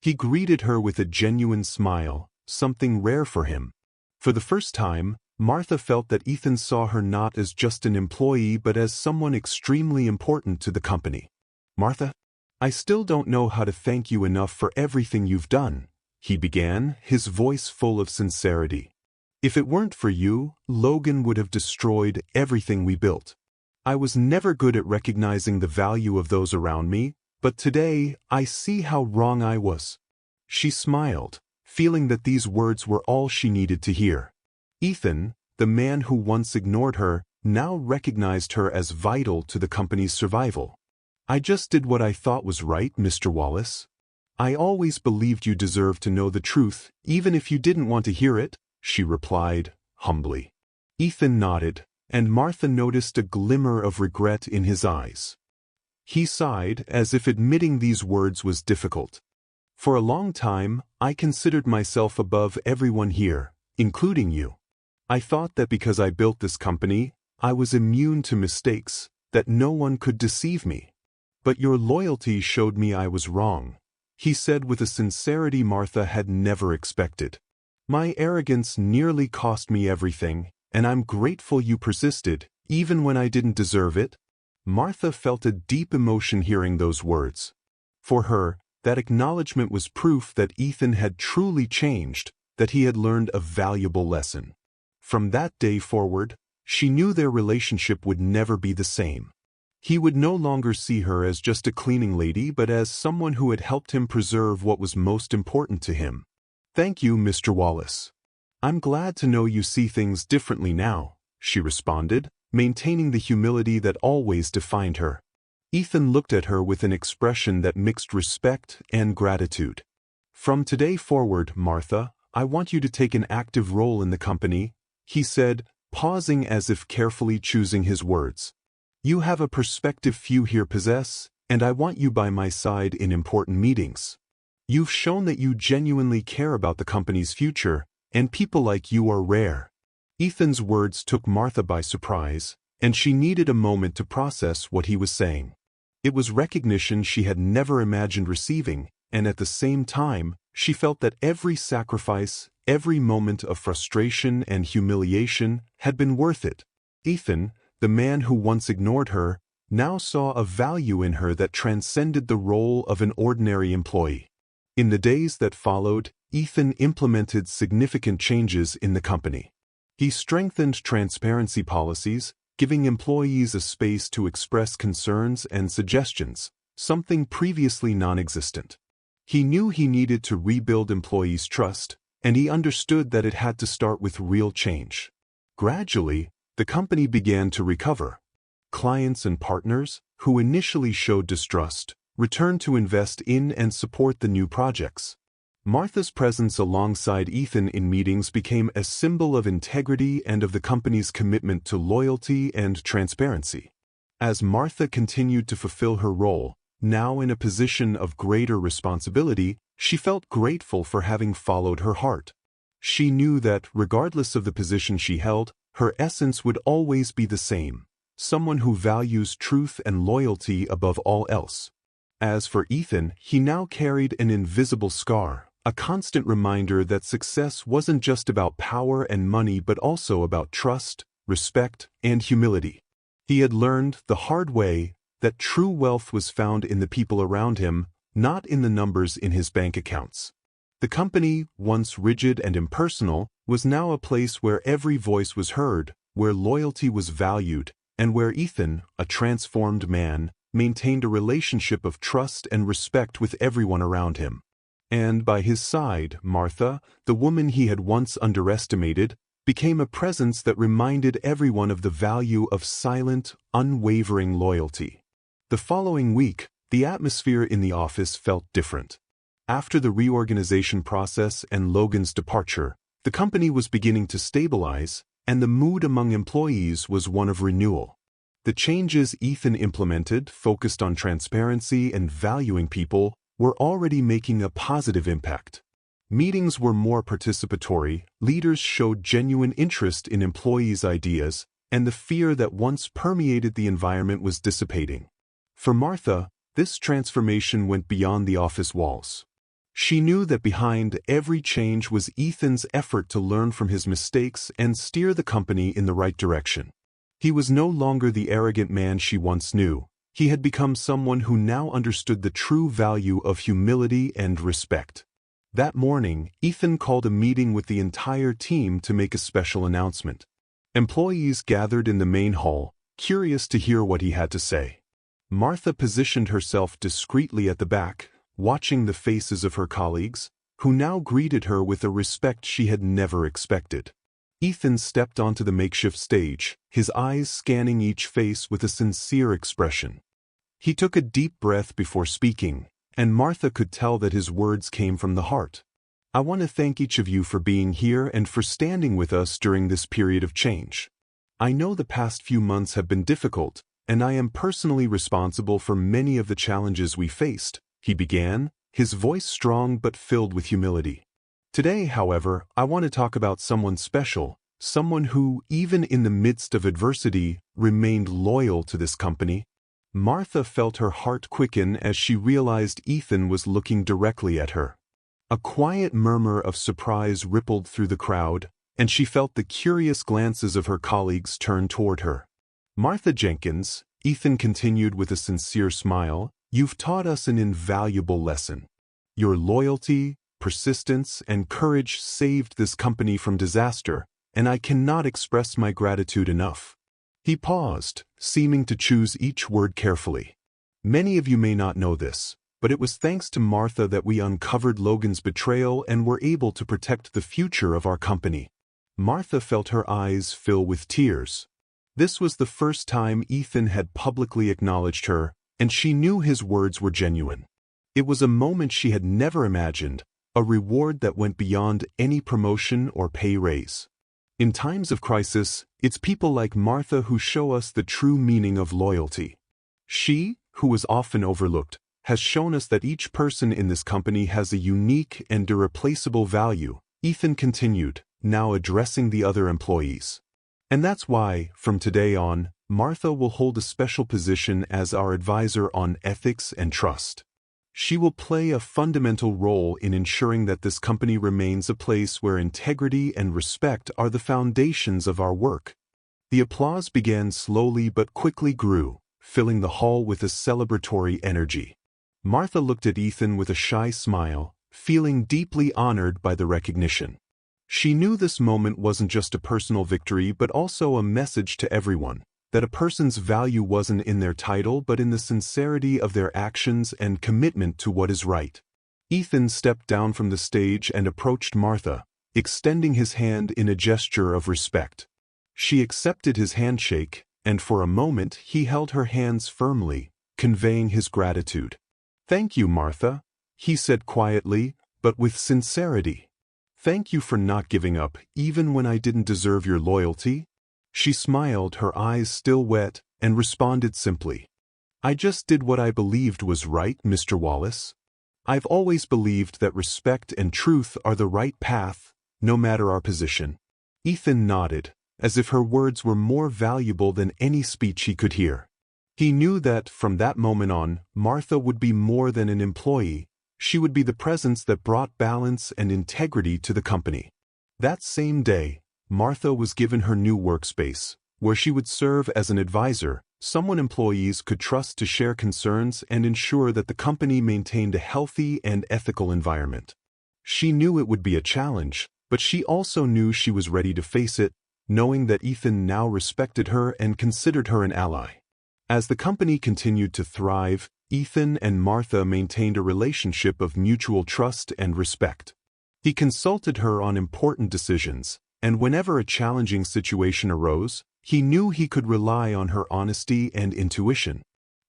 He greeted her with a genuine smile, something rare for him. For the first time, Martha felt that Ethan saw her not as just an employee but as someone extremely important to the company. "Martha, I still don't know how to thank you enough for everything you've done," he began, his voice full of sincerity. "If it weren't for you, Logan would have destroyed everything we built. I was never good at recognizing the value of those around me, but today I see how wrong I was." She smiled, feeling that these words were all she needed to hear. Ethan, the man who once ignored her, now recognized her as vital to the company's survival. "I just did what I thought was right, Mr. Wallace. I always believed you deserved to know the truth, even if you didn't want to hear it," she replied, humbly. Ethan nodded, and Martha noticed a glimmer of regret in his eyes. He sighed, as if admitting these words was difficult. "For a long time, I considered myself above everyone here, including you. I thought that because I built this company, I was immune to mistakes, that no one could deceive me. But your loyalty showed me I was wrong," he said with a sincerity Martha had never expected. "My arrogance nearly cost me everything, and I'm grateful you persisted, even when I didn't deserve it." Martha felt a deep emotion hearing those words. For her, that acknowledgement was proof that Ethan had truly changed, that he had learned a valuable lesson. From that day forward, she knew their relationship would never be the same. He would no longer see her as just a cleaning lady but as someone who had helped him preserve what was most important to him. "Thank you, Mr. Wallace. I'm glad to know you see things differently now," she responded, maintaining the humility that always defined her. Ethan looked at her with an expression that mixed respect and gratitude. "From today forward, Martha, I want you to take an active role in the company," he said, pausing as if carefully choosing his words. "You have a perspective few here possess, and I want you by my side in important meetings. You've shown that you genuinely care about the company's future, and people like you are rare." Ethan's words took Martha by surprise, and she needed a moment to process what he was saying. It was recognition she had never imagined receiving, and at the same time, she felt that every sacrifice, every moment of frustration and humiliation had been worth it. Ethan, the man who once ignored her, now saw a value in her that transcended the role of an ordinary employee. In the days that followed, Ethan implemented significant changes in the company. He strengthened transparency policies, giving employees a space to express concerns and suggestions, something previously non-existent. He knew he needed to rebuild employees' trust, and he understood that it had to start with real change. Gradually, the company began to recover. Clients and partners, who initially showed distrust, returned to invest in and support the new projects. Martha's presence alongside Ethan in meetings became a symbol of integrity and of the company's commitment to loyalty and transparency. As Martha continued to fulfill her role, now in a position of greater responsibility, she felt grateful for having followed her heart. She knew that, regardless of the position she held, her essence would always be the same: someone who values truth and loyalty above all else. As for Ethan, he now carried an invisible scar, a constant reminder that success wasn't just about power and money but also about trust, respect, and humility. He had learned the hard way that true wealth was found in the people around him, not in the numbers in his bank accounts. The company, once rigid and impersonal, was now a place where every voice was heard, where loyalty was valued, and where Ethan, a transformed man, maintained a relationship of trust and respect with everyone around him. And by his side, Martha, the woman he had once underestimated, became a presence that reminded everyone of the value of silent, unwavering loyalty. The following week, the atmosphere in the office felt different. After the reorganization process and Logan's departure, the company was beginning to stabilize, and the mood among employees was one of renewal. The changes Ethan implemented, focused on transparency and valuing people, were already making a positive impact. Meetings were more participatory, leaders showed genuine interest in employees' ideas, and the fear that once permeated the environment was dissipating. For Martha, this transformation went beyond the office walls. She knew that behind every change was Ethan's effort to learn from his mistakes and steer the company in the right direction. He was no longer the arrogant man she once knew. He had become someone who now understood the true value of humility and respect. That morning, Ethan called a meeting with the entire team to make a special announcement. Employees gathered in the main hall, curious to hear what he had to say. Martha positioned herself discreetly at the back, watching the faces of her colleagues, who now greeted her with a respect she had never expected. Ethan stepped onto the makeshift stage, his eyes scanning each face with a sincere expression. He took a deep breath before speaking, and Martha could tell that his words came from the heart. "I want to thank each of you for being here and for standing with us during this period of change. I know the past few months have been difficult, and I am personally responsible for many of the challenges we faced," he began, his voice strong but filled with humility. "Today, however, I want to talk about someone special, someone who, even in the midst of adversity, remained loyal to this company." Martha felt her heart quicken as she realized Ethan was looking directly at her. A quiet murmur of surprise rippled through the crowd, and she felt the curious glances of her colleagues turn toward her. "Martha Jenkins," Ethan continued with a sincere smile, "you've taught us an invaluable lesson. Your loyalty, persistence, and courage saved this company from disaster, and I cannot express my gratitude enough." He paused, seeming to choose each word carefully. "Many of you may not know this, but it was thanks to Martha that we uncovered Logan's betrayal and were able to protect the future of our company." Martha felt her eyes fill with tears. This was the first time Ethan had publicly acknowledged her, and she knew his words were genuine. It was a moment she had never imagined, a reward that went beyond any promotion or pay raise. In times of crisis, it's people like Martha who show us the true meaning of loyalty. She, who was often overlooked, has shown us that each person in this company has a unique and irreplaceable value, Ethan continued, now addressing the other employees. "And that's why, from today on, Martha will hold a special position as our advisor on ethics and trust. She will play a fundamental role in ensuring that this company remains a place where integrity and respect are the foundations of our work." The applause began slowly but quickly grew, filling the hall with a celebratory energy. Martha looked at Ethan with a shy smile, feeling deeply honored by the recognition. She knew this moment wasn't just a personal victory but also a message to everyone, that a person's value wasn't in their title but in the sincerity of their actions and commitment to what is right. Ethan stepped down from the stage and approached Martha, extending his hand in a gesture of respect. She accepted his handshake, and for a moment he held her hands firmly, conveying his gratitude. "Thank you, Martha," he said quietly, but with sincerity. "Thank you for not giving up, even when I didn't deserve your loyalty." She smiled, her eyes still wet, and responded simply, "I just did what I believed was right, Mr. Wallace. I've always believed that respect and truth are the right path, no matter our position." Ethan nodded, as if her words were more valuable than any speech he could hear. He knew that, from that moment on, Martha would be more than an employee. She would be the presence that brought balance and integrity to the company. That same day, Martha was given her new workspace, where she would serve as an advisor, someone employees could trust to share concerns and ensure that the company maintained a healthy and ethical environment. She knew it would be a challenge, but she also knew she was ready to face it, knowing that Ethan now respected her and considered her an ally. As the company continued to thrive, Ethan and Martha maintained a relationship of mutual trust and respect. He consulted her on important decisions, and whenever a challenging situation arose, he knew he could rely on her honesty and intuition.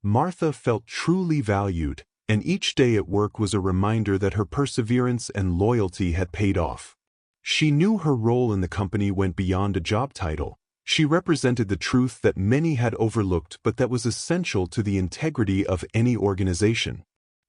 Martha felt truly valued, and each day at work was a reminder that her perseverance and loyalty had paid off. She knew her role in the company went beyond a job title. She represented the truth that many had overlooked but that was essential to the integrity of any organization.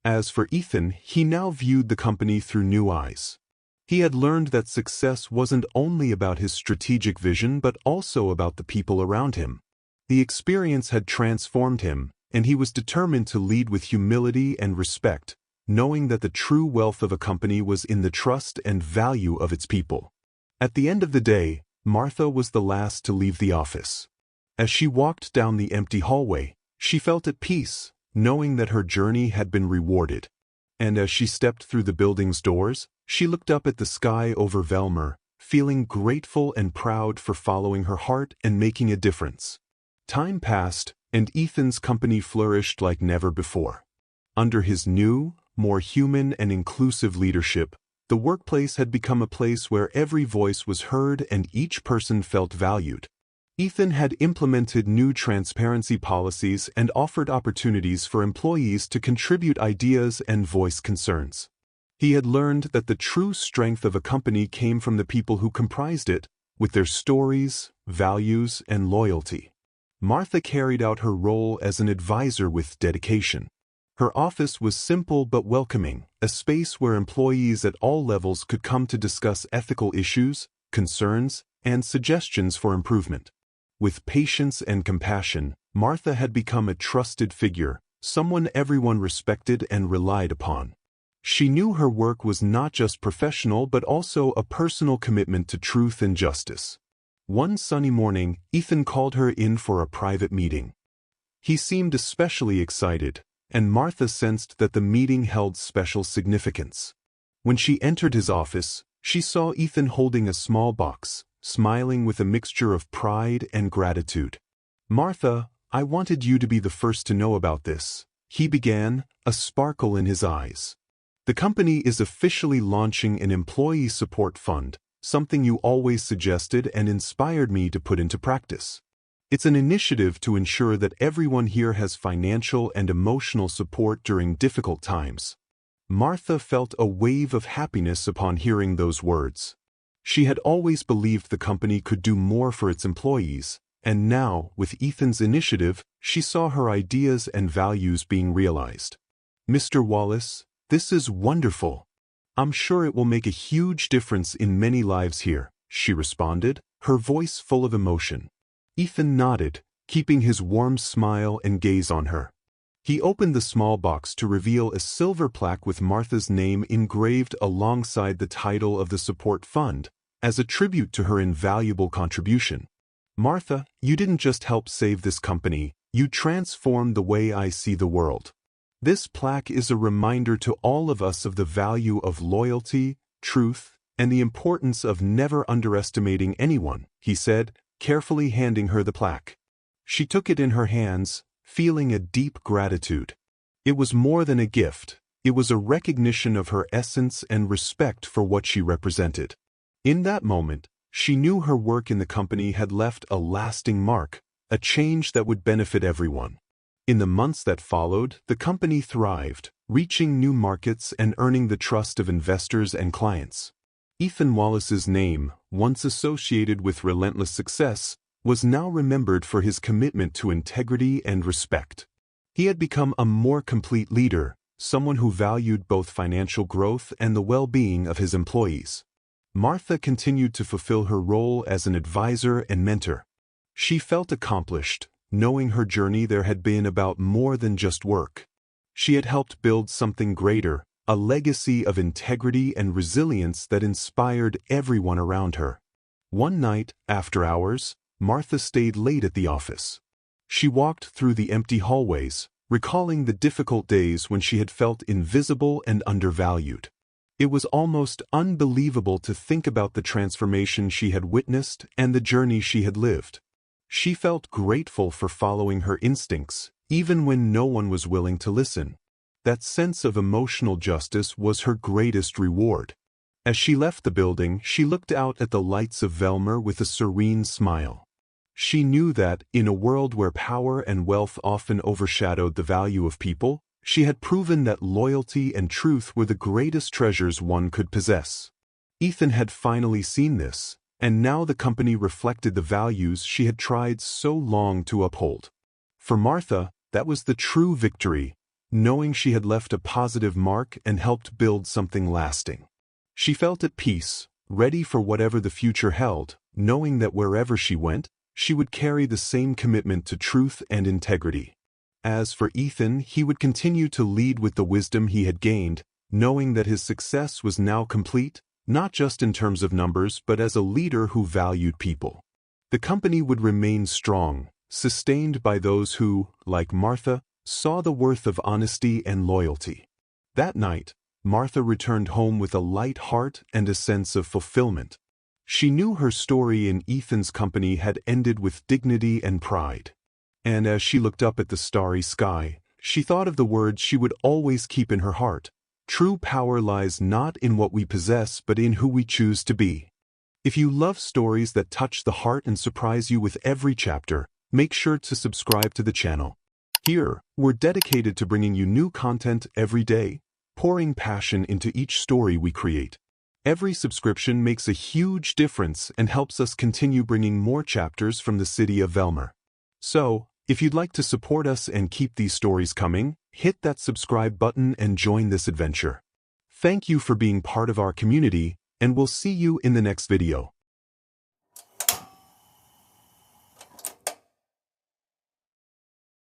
As for Ethan, he now viewed the company through new eyes. He had learned that success wasn't only about his strategic vision but also about the people around him. The experience had transformed him, and he was determined to lead with humility and respect, knowing that the true wealth of a company was in the trust and value of its people. At the end of the day, Martha was the last to leave the office. As she walked down the empty hallway, she felt at peace, knowing that her journey had been rewarded. And as she stepped through the building's doors, she looked up at the sky over Velmor, feeling grateful and proud for following her heart and making a difference. Time passed, and Ethan's company flourished like never before. Under his new, more human and inclusive leadership, the workplace had become a place where every voice was heard and each person felt valued. Ethan had implemented new transparency policies and offered opportunities for employees to contribute ideas and voice concerns. He had learned that the true strength of a company came from the people who comprised it, with their stories, values, and loyalty. Martha carried out her role as an advisor with dedication. Her office was simple but welcoming, a space where employees at all levels could come to discuss ethical issues, concerns, and suggestions for improvement. With patience and compassion, Martha had become a trusted figure, someone everyone respected and relied upon. She knew her work was not just professional but also a personal commitment to truth and justice. One sunny morning, Ethan called her in for a private meeting. He seemed especially excited, and Martha sensed that the meeting held special significance. When she entered his office, she saw Ethan holding a small box, smiling with a mixture of pride and gratitude. "Martha, I wanted you to be the first to know about this," he began, a sparkle in his eyes. "The company is officially launching an employee support fund, something you always suggested and inspired me to put into practice. It's an initiative to ensure that everyone here has financial and emotional support during difficult times." Martha felt a wave of happiness upon hearing those words. She had always believed the company could do more for its employees, and now, with Ethan's initiative, she saw her ideas and values being realized. "Mr. Wallace, this is wonderful. I'm sure it will make a huge difference in many lives here," she responded, her voice full of emotion. Ethan nodded, keeping his warm smile and gaze on her. He opened the small box to reveal a silver plaque with Martha's name engraved alongside the title of the support fund, as a tribute to her invaluable contribution. "Martha, you didn't just help save this company, you transformed the way I see the world. This plaque is a reminder to all of us of the value of loyalty, truth, and the importance of never underestimating anyone, he said, carefully handing her the plaque. She took it in her hands, feeling a deep gratitude. It was more than a gift. It was a recognition of her essence and respect for what she represented. In that moment, she knew her work in the company had left a lasting mark, a change that would benefit everyone. In the months that followed, the company thrived, reaching new markets and earning the trust of investors and clients. Ethan Wallace's name, once associated with relentless success, was now remembered for his commitment to integrity and respect. He had become a more complete leader, someone who valued both financial growth and the well-being of his employees. Martha continued to fulfill her role as an advisor and mentor. She felt accomplished, knowing her journey there had been about more than just work. She had helped build something greater, a legacy of integrity and resilience that inspired everyone around her. One night, after hours, Martha stayed late at the office. She walked through the empty hallways, recalling the difficult days when she had felt invisible and undervalued. It was almost unbelievable to think about the transformation she had witnessed and the journey she had lived. She felt grateful for following her instincts, even when no one was willing to listen. That sense of emotional justice was her greatest reward. As she left the building, she looked out at the lights of Velmor with a serene smile. She knew that, in a world where power and wealth often overshadowed the value of people, she had proven that loyalty and truth were the greatest treasures one could possess. Ethan had finally seen this, and now the company reflected the values she had tried so long to uphold. For Martha, that was the true victory, knowing she had left a positive mark and helped build something lasting. She felt at peace, ready for whatever the future held, knowing that wherever she went, she would carry the same commitment to truth and integrity. As for Ethan, he would continue to lead with the wisdom he had gained, knowing that his success was now complete, not just in terms of numbers but as a leader who valued people. The company would remain strong, sustained by those who, like Martha, saw the worth of honesty and loyalty. That night, Martha returned home with a light heart and a sense of fulfillment. She knew her story in Ethan's company had ended with dignity and pride. And as she looked up at the starry sky, she thought of the words she would always keep in her heart: true power lies not in what we possess but in who we choose to be. If you love stories that touch the heart and surprise you with every chapter, make sure to subscribe to the channel. Here, we're dedicated to bringing you new content every day, pouring passion into each story we create. Every subscription makes a huge difference and helps us continue bringing more chapters from the city of Velmor. So, if you'd like to support us and keep these stories coming, hit that subscribe button and join this adventure. Thank you for being part of our community, and we'll see you in the next video.